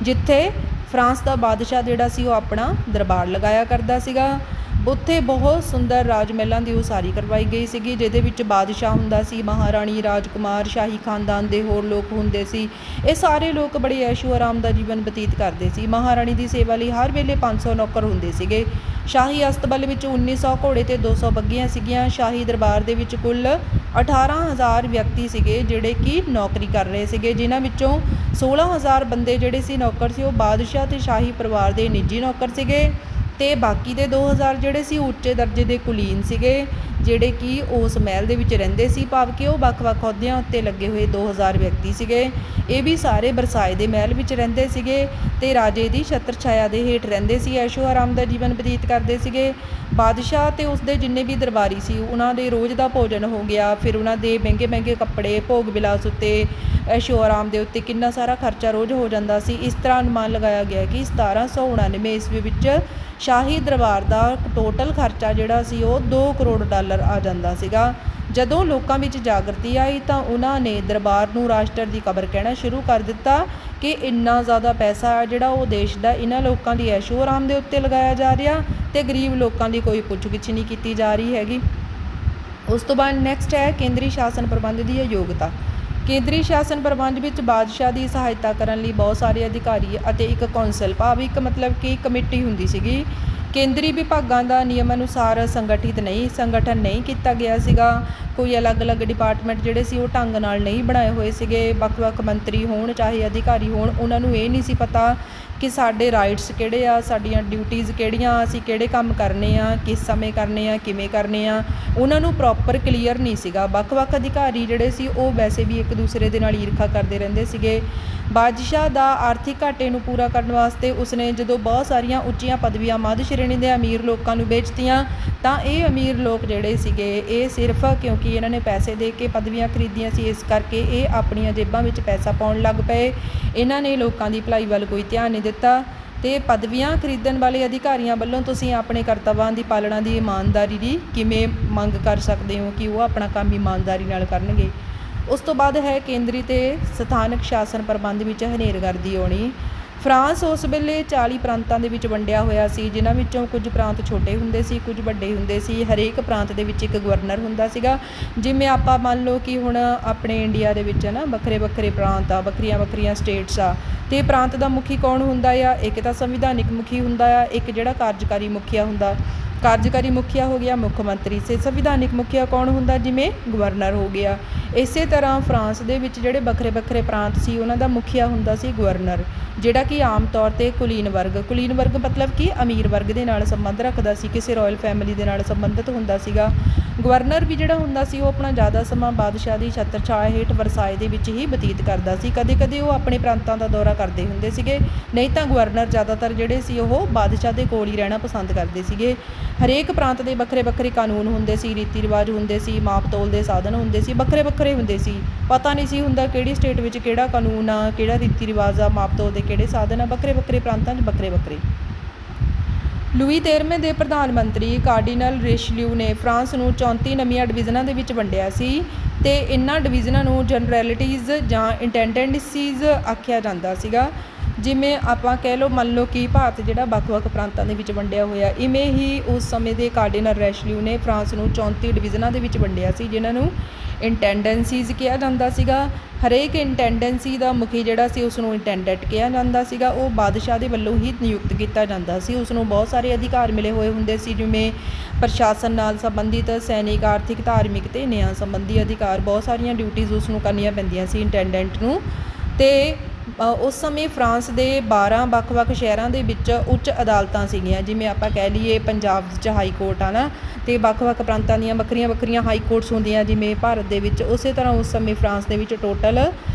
ਜਿੱਥੇ ਫਰਾਂਸ ਦਾ ਬਾਦਸ਼ਾਹ ਜਿਹੜਾ ਸੀ ਉਹ ਆਪਣਾ ਦਰਬਾਰ ਲਗਾਇਆ ਕਰਦਾ ਸੀਗਾ। ਉੱਥੇ ਬਹੁਤ ਸੁੰਦਰ ਰਾਜ ਮਹਿਲਾਂ ਦੀ ਉਸਾਰੀ ਕਰਵਾਈ ਗਈ ਸੀਗੀ, ਜਿਹਦੇ ਵਿੱਚ ਬਾਦਸ਼ਾਹ ਹੁੰਦਾ ਸੀ, ਮਹਾਰਾਣੀ, ਰਾਜਕੁਮਾਰ, ਸ਼ਾਹੀ ਖਾਨਦਾਨ ਦੇ ਹੋਰ ਲੋਕ ਹੁੰਦੇ ਸੀ। ਇਹ ਸਾਰੇ ਲੋਕ ਬੜੇ ਐਸ਼ੋ ਆਰਾਮ ਦਾ ਜੀਵਨ ਬਤੀਤ ਕਰਦੇ ਸੀ। ਮਹਾਰਾਣੀ ਦੀ ਸੇਵਾ ਲਈ ਹਰ ਵੇਲੇ 500 ਨੌਕਰ ਹੁੰਦੇ ਸੀਗੇ। ਸ਼ਾਹੀ ਅਸਤਬਲ ਵਿੱਚ 1900 ਘੋੜੇ ਅਤੇ 200 ਬੱਘੀਆਂ ਸੀਗੀਆਂ। ਸ਼ਾਹੀ ਦਰਬਾਰ ਦੇ ਵਿੱਚ ਕੁੱਲ 18,000 ਵਿਅਕਤੀ ਸੀਗੇ ਜਿਹੜੇ ਕਿ ਨੌਕਰੀ ਕਰ ਰਹੇ ਸੀਗੇ, ਜਿਨ੍ਹਾਂ ਵਿੱਚੋਂ 16,000 ਬੰਦੇ ਜਿਹੜੇ ਸੀ ਨੌਕਰ ਸੀ ਉਹ ਬਾਦਸ਼ਾਹ ਅਤੇ ਸ਼ਾਹੀ ਪਰਿਵਾਰ ਦੇ ਨਿੱਜੀ ਨੌਕਰ ਸੀਗੇ ਅਤੇ ਬਾਕੀ ਦੇ 2,000 ਜਿਹੜੇ ਸੀ ਉੱਚੇ ਦਰਜੇ ਦੇ ਕੁਲੀਨ ਸੀਗੇ, ਜਿਹੜੇ ਕਿ ਉਸ ਮਹਿਲ ਦੇ ਵਿੱਚ ਰਹਿੰਦੇ ਸੀ, ਭਾਵ ਕਿ ਉਹ ਵੱਖ-ਵੱਖ ਅਹੁਦਿਆਂ ਉੱਤੇ ਲੱਗੇ ਹੋਏ 2,000 ਵਿਅਕਤੀ ਸੀਗੇ। ਇਹ ਵੀ ਸਾਰੇ ਵਰਸਾਏ ਦੇ ਮਹਿਲ ਵਿੱਚ ਰਹਿੰਦੇ ਸੀਗੇ ਅਤੇ ਰਾਜੇ ਦੀ ਛਤਰ ਛਾਇਆ ਦੇ ਹੇਠ ਰਹਿੰਦੇ ਸੀ, ਐਸ਼ੋ ਆਰਾਮ ਦਾ ਜੀਵਨ ਬਤੀਤ ਕਰਦੇ ਸੀਗੇ। ਬਾਦਸ਼ਾਹ ਅਤੇ ਉਸਦੇ ਜਿੰਨੇ ਵੀ ਦਰਬਾਰੀ ਸੀ ਉਹਨਾਂ ਦੇ ਰੋਜ਼ ਦਾ ਭੋਜਨ ਹੋ ਗਿਆ, ਫਿਰ ਉਹਨਾਂ ਦੇ ਮਹਿੰਗੇ ਮਹਿੰਗੇ ਕੱਪੜੇ, ਭੋਗ ਵਿਲਾਸ ਉੱਤੇ, ਐਸ਼ੋ ਆਰਾਮ ਦੇ ਉੱਤੇ ਕਿੰਨਾ ਸਾਰਾ ਖਰਚਾ ਰੋਜ਼ ਹੋ ਜਾਂਦਾ ਸੀ। ਇਸ ਤਰ੍ਹਾਂ ਅਨੁਮਾਨ ਲਗਾਇਆ ਗਿਆ ਕਿ 1799 ਈਸਵੀ ਵਿੱਚ ਸ਼ਾਹੀ ਦਰਬਾਰ ਦਾ ਟੋਟਲ ਖਰਚਾ ਜਿਹੜਾ ਸੀ ਉਹ $2 ਕਰੋੜ ਆ ਜਾਂਦਾ ਸੀਗਾ। ਜਦੋਂ ਲੋਕਾਂ ਵਿੱਚ ਜਾਗਰਤੀ ਆਈ ਤਾਂ ਉਹਨਾਂ ਨੇ ਦਰਬਾਰ ਨੂੰ ਰਾਸ਼ਟਰ ਦੀ ਕਬਰ ਕਹਿਣਾ ਸ਼ੁਰੂ ਕਰ ਦਿੱਤਾ ਕਿ ਇੰਨਾ ਜ਼ਿਆਦਾ ਪੈਸਾ ਜਿਹੜਾ ਉਹ ਦੇਸ਼ ਦਾ ਇਹਨਾਂ ਲੋਕਾਂ ਦੀ ਐਸ਼ੋ ਆਰਾਮ ਦੇ ਉੱਤੇ ਲਗਾਇਆ ਜਾ ਰਿਹਾ ਅਤੇ ਗਰੀਬ ਲੋਕਾਂ ਦੀ ਕੋਈ ਪੁੱਛ-ਗਿੱਛ ਨਹੀਂ ਕੀਤੀ ਜਾ ਰਹੀ ਹੈਗੀ। ਉਸ ਤੋਂ ਬਾਅਦ ਨੈਕਸਟ ਹੈ ਕੇਂਦਰੀ ਸ਼ਾਸਨ ਪ੍ਰਬੰਧ ਦੀ ਅਯੋਗਤਾ। ਕੇਂਦਰੀ ਸ਼ਾਸਨ ਪ੍ਰਬੰਧ ਵਿੱਚ ਬਾਦਸ਼ਾਹ ਦੀ ਸਹਾਇਤਾ ਕਰਨ ਲਈ ਬਹੁਤ ਸਾਰੇ ਅਧਿਕਾਰੀ ਅਤੇ ਇੱਕ ਕੌਂਸਲ, ਭਾਵ ਇੱਕ ਮਤਲਬ ਕਿ ਕਮੇਟੀ ਹੁੰਦੀ ਸੀਗੀ। ਕੇਂਦਰੀ ਵਿਭਾਗਾਂ ਦਾ ਨਿਯਮ ਅਨੁਸਾਰ ਸੰਗਠਨ ਨਹੀਂ ਕੀਤਾ ਗਿਆ ਸੀਗਾ। ਕੋਈ ਅਲੱਗ-ਅਲੱਗ ਡਿਪਾਰਟਮੈਂਟ ਜਿਹੜੇ ਸੀ ਉਹ ਢੰਗ ਨਾਲ ਨਹੀਂ ਬਣਾਏ ਹੋਏ ਸੀਗੇ। ਵੱਖ-ਵੱਖ ਮੰਤਰੀ ਹੋਣ ਚਾਹੇ ਅਧਿਕਾਰੀ ਹੋਣ, ਉਹਨਾਂ ਨੂੰ ਇਹ ਨਹੀਂ ਸੀ ਪਤਾ ਕਿ ਸਾਡੇ ਰਾਈਟਸ ਕਿਹੜੇ ਆ, ਸਾਡੀਆਂ ਡਿਊਟੀਜ਼ ਕਿਹੜੀਆਂ, ਅਸੀਂ ਕਿਹੜੇ ਕੰਮ ਕਰਨੇ ਆ, ਕਿਸ ਸਮੇਂ ਕਰਨੇ ਆ, ਕਿਵੇਂ ਕਰਨੇ ਆ, ਉਹਨਾਂ ਨੂੰ ਪ੍ਰੋਪਰ ਕਲੀਅਰ ਨਹੀਂ ਸੀਗਾ। ਵੱਖ-ਵੱਖ ਅਧਿਕਾਰੀ ਜਿਹੜੇ ਸੀ ਉਹ ਵੈਸੇ ਵੀ ਇੱਕ ਦੂਸਰੇ ਦੇ ਨਾਲ ਈਰਖਾ ਕਰਦੇ ਰਹਿੰਦੇ ਸੀਗੇ। ਬਾਦਸ਼ਾਹ ਦਾ ਆਰਥਿਕ ਘਾਟੇ ਨੂੰ ਪੂਰਾ ਕਰਨ ਵਾਸਤੇ ਉਸਨੇ ਜਦੋਂ ਬਹੁਤ ਸਾਰੀਆਂ ਉੱਚੀਆਂ ਪਦਵੀਆਂ ਮੱਧ ਸ਼੍ਰੇਣੀ ਦੇ ਅਮੀਰ ਲੋਕਾਂ ਨੂੰ ਵੇਚਤੀਆਂ, ਤਾਂ ਇਹ ਅਮੀਰ ਲੋਕ ਜਿਹੜੇ ਸੀਗੇ ਇਹ ਸਿਰਫ ਕਿਉਂਕਿ ਇਹਨਾਂ ਨੇ ਪੈਸੇ ਦੇ ਕੇ ਪਦਵੀਆਂ ਖਰੀਦੀਆਂ ਸੀ, ਇਸ ਕਰਕੇ ਇਹ ਆਪਣੀਆਂ ਜੇਬਾਂ ਵਿੱਚ ਪੈਸਾ ਪਾਉਣ ਲੱਗ ਪਏ। ਇਹਨਾਂ ਨੇ ਲੋਕਾਂ ਦੀ ਭਲਾਈ ਵੱਲ ਕੋਈ ਧਿਆਨ ਨਹੀਂ ਦਿੱਤਾ। ਅਤੇ ਪਦਵੀਆਂ ਖਰੀਦਣ ਵਾਲੇ ਅਧਿਕਾਰੀਆਂ ਵੱਲੋਂ ਤੁਸੀਂ ਆਪਣੇ ਕਰਤੱਵਾਂ ਦੀ ਪਾਲਣਾ ਦੀ ਇਮਾਨਦਾਰੀ ਦੀ ਕਿਵੇਂ ਮੰਗ ਕਰ ਸਕਦੇ ਹੋ ਕਿ ਉਹ ਆਪਣਾ ਕੰਮ ਇਮਾਨਦਾਰੀ ਨਾਲ ਕਰਨਗੇ। ਉਸ ਤੋਂ ਬਾਅਦ ਹੈ ਕੇਂਦਰੀ ਅਤੇ ਸਥਾਨਕ ਸ਼ਾਸਨ ਪ੍ਰਬੰਧ ਵਿੱਚ ਹਨੇਰਗਰਦੀ ਆਉਣੀ। ਫਰਾਂਸ ਉਸ ਵੇਲੇ 40 ਪ੍ਰਾਂਤਾਂ ਦੇ ਵਿੱਚ ਵੰਡਿਆ ਹੋਇਆ ਸੀ, ਜਿਨ੍ਹਾਂ ਵਿੱਚੋਂ ਕੁਝ ਪ੍ਰਾਂਤ ਛੋਟੇ ਹੁੰਦੇ ਸੀ, ਕੁਝ ਵੱਡੇ ਹੁੰਦੇ ਸੀ। ਹਰੇਕ ਪ੍ਰਾਂਤ ਦੇ ਵਿੱਚ ਇੱਕ ਗਵਰਨਰ ਹੁੰਦਾ ਸੀਗਾ। ਜਿਵੇਂ ਆਪਾਂ ਮੰਨ ਲਓ ਕਿ ਹੁਣ ਆਪਣੇ ਇੰਡੀਆ ਦੇ ਵਿੱਚ ਨਾ ਵੱਖਰੇ ਪ੍ਰਾਂਤ ਆ, ਵੱਖਰੀਆਂ ਸਟੇਟਸ ਆ, ਅਤੇ ਪ੍ਰਾਂਤ ਦਾ ਮੁਖੀ ਕੌਣ ਹੁੰਦਾ ਆ? ਇੱਕ ਤਾਂ ਸੰਵਿਧਾਨਿਕ ਮੁਖੀ ਹੁੰਦਾ ਆ, ਇੱਕ ਜਿਹੜਾ ਕਾਰਜਕਾਰੀ ਮੁਖੀਆ ਹੁੰਦਾ। ਕਾਰਜਕਾਰੀ ਮੁਖੀਆ ਹੋ ਗਿਆ ਮੁੱਖ ਮੰਤਰੀ, ਅਤੇ ਸੰਵਿਧਾਨਿਕ ਮੁਖੀਆ ਕੌਣ ਹੁੰਦਾ? ਜਿਵੇਂ ਗਵਰਨਰ ਹੋ ਗਿਆ। ਇਸੇ ਤਰ੍ਹਾਂ ਫਰਾਂਸ ਦੇ ਵਿੱਚ ਜਿਹੜੇ ਵੱਖਰੇ ਪ੍ਰਾਂਤ ਸੀ ਉਹਨਾਂ ਦਾ ਮੁਖੀਆ ਹੁੰਦਾ ਸੀ ਗਵਰਨਰ, ਜਿਹੜਾ ਕਿ ਆਮ ਤੌਰ 'ਤੇ ਕੁਲੀਨ ਵਰਗ ਮਤਲਬ ਕਿ ਅਮੀਰ ਵਰਗ ਦੇ ਨਾਲ ਸੰਬੰਧ ਰੱਖਦਾ ਸੀ, ਕਿਸੇ ਰਾਇਲ ਫੈਮਿਲੀ ਦੇ ਨਾਲ ਸੰਬੰਧਿਤ ਹੁੰਦਾ ਸੀਗਾ। ਗਵਰਨਰ ਵੀ ਜਿਹੜਾ ਹੁੰਦਾ ਸੀ ਉਹ ਆਪਣਾ ਜ਼ਿਆਦਾ ਸਮਾਂ ਬਾਦਸ਼ਾਹ ਦੀ ਛਤਰ ਛਾਇਆ ਹੇਠ ਵਰਸਾਏ ਦੇ ਵਿੱਚ ਹੀ ਬਤੀਤ ਕਰਦਾ ਸੀ। ਕਦੇ ਉਹ ਆਪਣੇ ਪ੍ਰਾਂਤਾਂ ਦਾ ਦੌਰਾ ਕਰਦੇ ਹੁੰਦੇ ਸੀਗੇ, ਨਹੀਂ ਤਾਂ ਗਵਰਨਰ ਜ਼ਿਆਦਾਤਰ ਜਿਹੜੇ ਸੀ ਉਹ ਬਾਦਸ਼ਾਹ ਦੇ ਕੋਲ ਹੀ ਰਹਿਣਾ ਪਸੰਦ ਕਰਦੇ ਸੀਗੇ। ਹਰੇਕ ਪ੍ਰਾਂਤ ਦੇ ਵੱਖਰੇ ਕਾਨੂੰਨ ਹੁੰਦੇ ਸੀ, ਰੀਤੀ ਰਿਵਾਜ ਹੁੰਦੇ ਸੀ, ਮਾਪ ਤੋਲ ਦੇ ਸਾਧਨ ਹੁੰਦੇ ਸੀ, ਵੱਖਰੇ ਹੁੰਦੇ ਸੀ। ਪਤਾ ਨਹੀਂ ਸੀ ਹੁੰਦਾ ਕਿਹੜੀ ਸਟੇਟ ਵਿੱਚ ਕਿਹੜਾ ਕਾਨੂੰਨ ਆ, ਕਿਹੜਾ ਰੀਤੀ ਰਿਵਾਜ ਆ, ਮਾਪ ਤੋਲ ਦੇ ਕਿਹੜੇ ਸਾਧਨ ਆ। ਵੱਖਰੇ ਪ੍ਰਾਂਤਾਂ 'ਚ ਵੱਖਰੇ। ਲੂਈ 13ਵੇਂ ਦੇ ਪ੍ਰਧਾਨ ਮੰਤਰੀ ਕਾਰਡੀਨਲ ਰਿਸ਼ਲਿਊ ਨੇ ਫਰਾਂਸ ਨੂੰ 34 ਨਵੀਆਂ ਡਿਵੀਜ਼ਨਾਂ ਦੇ ਵਿੱਚ ਵੰਡਿਆ ਸੀ, ਅਤੇ ਇਹਨਾਂ ਡਿਵੀਜ਼ਨਾਂ ਨੂੰ ਜਨਰੈਲਿਟੀਜ਼ ਜਾਂ ਇੰਟੈਂਡੈਂਸੀਜ਼ ਆਖਿਆ ਜਾਂਦਾ ਸੀਗਾ। ਜਿਵੇਂ ਆਪਾਂ ਕਹਿ ਲਓ, ਮੰਨ ਲਓ ਕਿ ਭਾਰਤ ਜਿਹੜਾ ਵੱਖ ਪ੍ਰਾਂਤਾਂ ਦੇ ਵਿੱਚ ਵੰਡਿਆ ਹੋਇਆ, ਇਵੇਂ ਹੀ ਉਸ ਸਮੇਂ ਦੇ ਕਾਰਡੀਨਲ ਰਿਸ਼ਲਿਊ ਨੇ ਫਰਾਂਸ ਨੂੰ 34 ਡਿਵੀਜ਼ਨਾਂ ਦੇ ਵਿੱਚ ਵੰਡਿਆ ਸੀ, ਜਿਨ੍ਹਾਂ ਨੂੰ ਇੰਟੈਂਡੈਂਸੀਜ਼ ਕਿਹਾ ਜਾਂਦਾ ਸੀਗਾ। ਹਰੇਕ ਇੰਟੈਂਡੈਂਸੀ ਦਾ ਮੁਖੀ ਜਿਹੜਾ ਸੀ ਉਸ ਨੂੰ ਇੰਟੈਂਡੈਂਟ ਕਿਹਾ ਜਾਂਦਾ ਸੀਗਾ। ਉਹ ਬਾਦਸ਼ਾਹ ਦੇ ਵੱਲੋਂ ਹੀ ਨਿਯੁਕਤ ਕੀਤਾ ਜਾਂਦਾ ਸੀ। ਉਸ ਨੂੰ ਬਹੁਤ ਸਾਰੇ ਅਧਿਕਾਰ ਮਿਲੇ ਹੋਏ ਹੁੰਦੇ ਸੀ, ਜਿਵੇਂ ਪ੍ਰਸ਼ਾਸਨ ਨਾਲ ਸੰਬੰਧਿਤ, ਸੈਨਿਕ, ਆਰਥਿਕ, ਧਾਰਮਿਕ ਅਤੇ ਨਿਆਂ ਸੰਬੰਧੀ ਅਧਿਕਾਰ। ਬਹੁਤ ਸਾਰੀਆਂ ਡਿਊਟੀਜ਼ ਉਸ ਨੂੰ ਕਰਨੀਆਂ ਪੈਂਦੀਆਂ ਸੀ ਇੰਟੈਂਡੈਂਟ ਨੂੰ। ਅਤੇ ਉਸ ਸਮੇਂ ਫਰਾਂਸ ਦੇ 12 ਵੱਖ ਸ਼ਹਿਰਾਂ ਦੇ ਵਿੱਚ ਉੱਚ ਅਦਾਲਤਾਂ ਸੀਗੀਆਂ। ਜਿਵੇਂ ਆਪਾਂ ਕਹਿ ਲਈਏ ਪੰਜਾਬ 'ਚ ਹਾਈ ਕੋਰਟ ਆ ਨਾ, ਅਤੇ ਵੱਖ ਪ੍ਰਾਂਤਾਂ ਦੀਆਂ ਵੱਖਰੀਆਂ ਹਾਈ ਕੋਰਟਸ ਹੁੰਦੀਆਂ ਜਿਵੇਂ ਭਾਰਤ ਦੇ ਵਿੱਚ। ਉਸੇ ਤਰ੍ਹਾਂ ਉਸ ਸਮੇਂ ਫਰਾਂਸ ਦੇ ਵਿੱਚ ਟੋਟਲ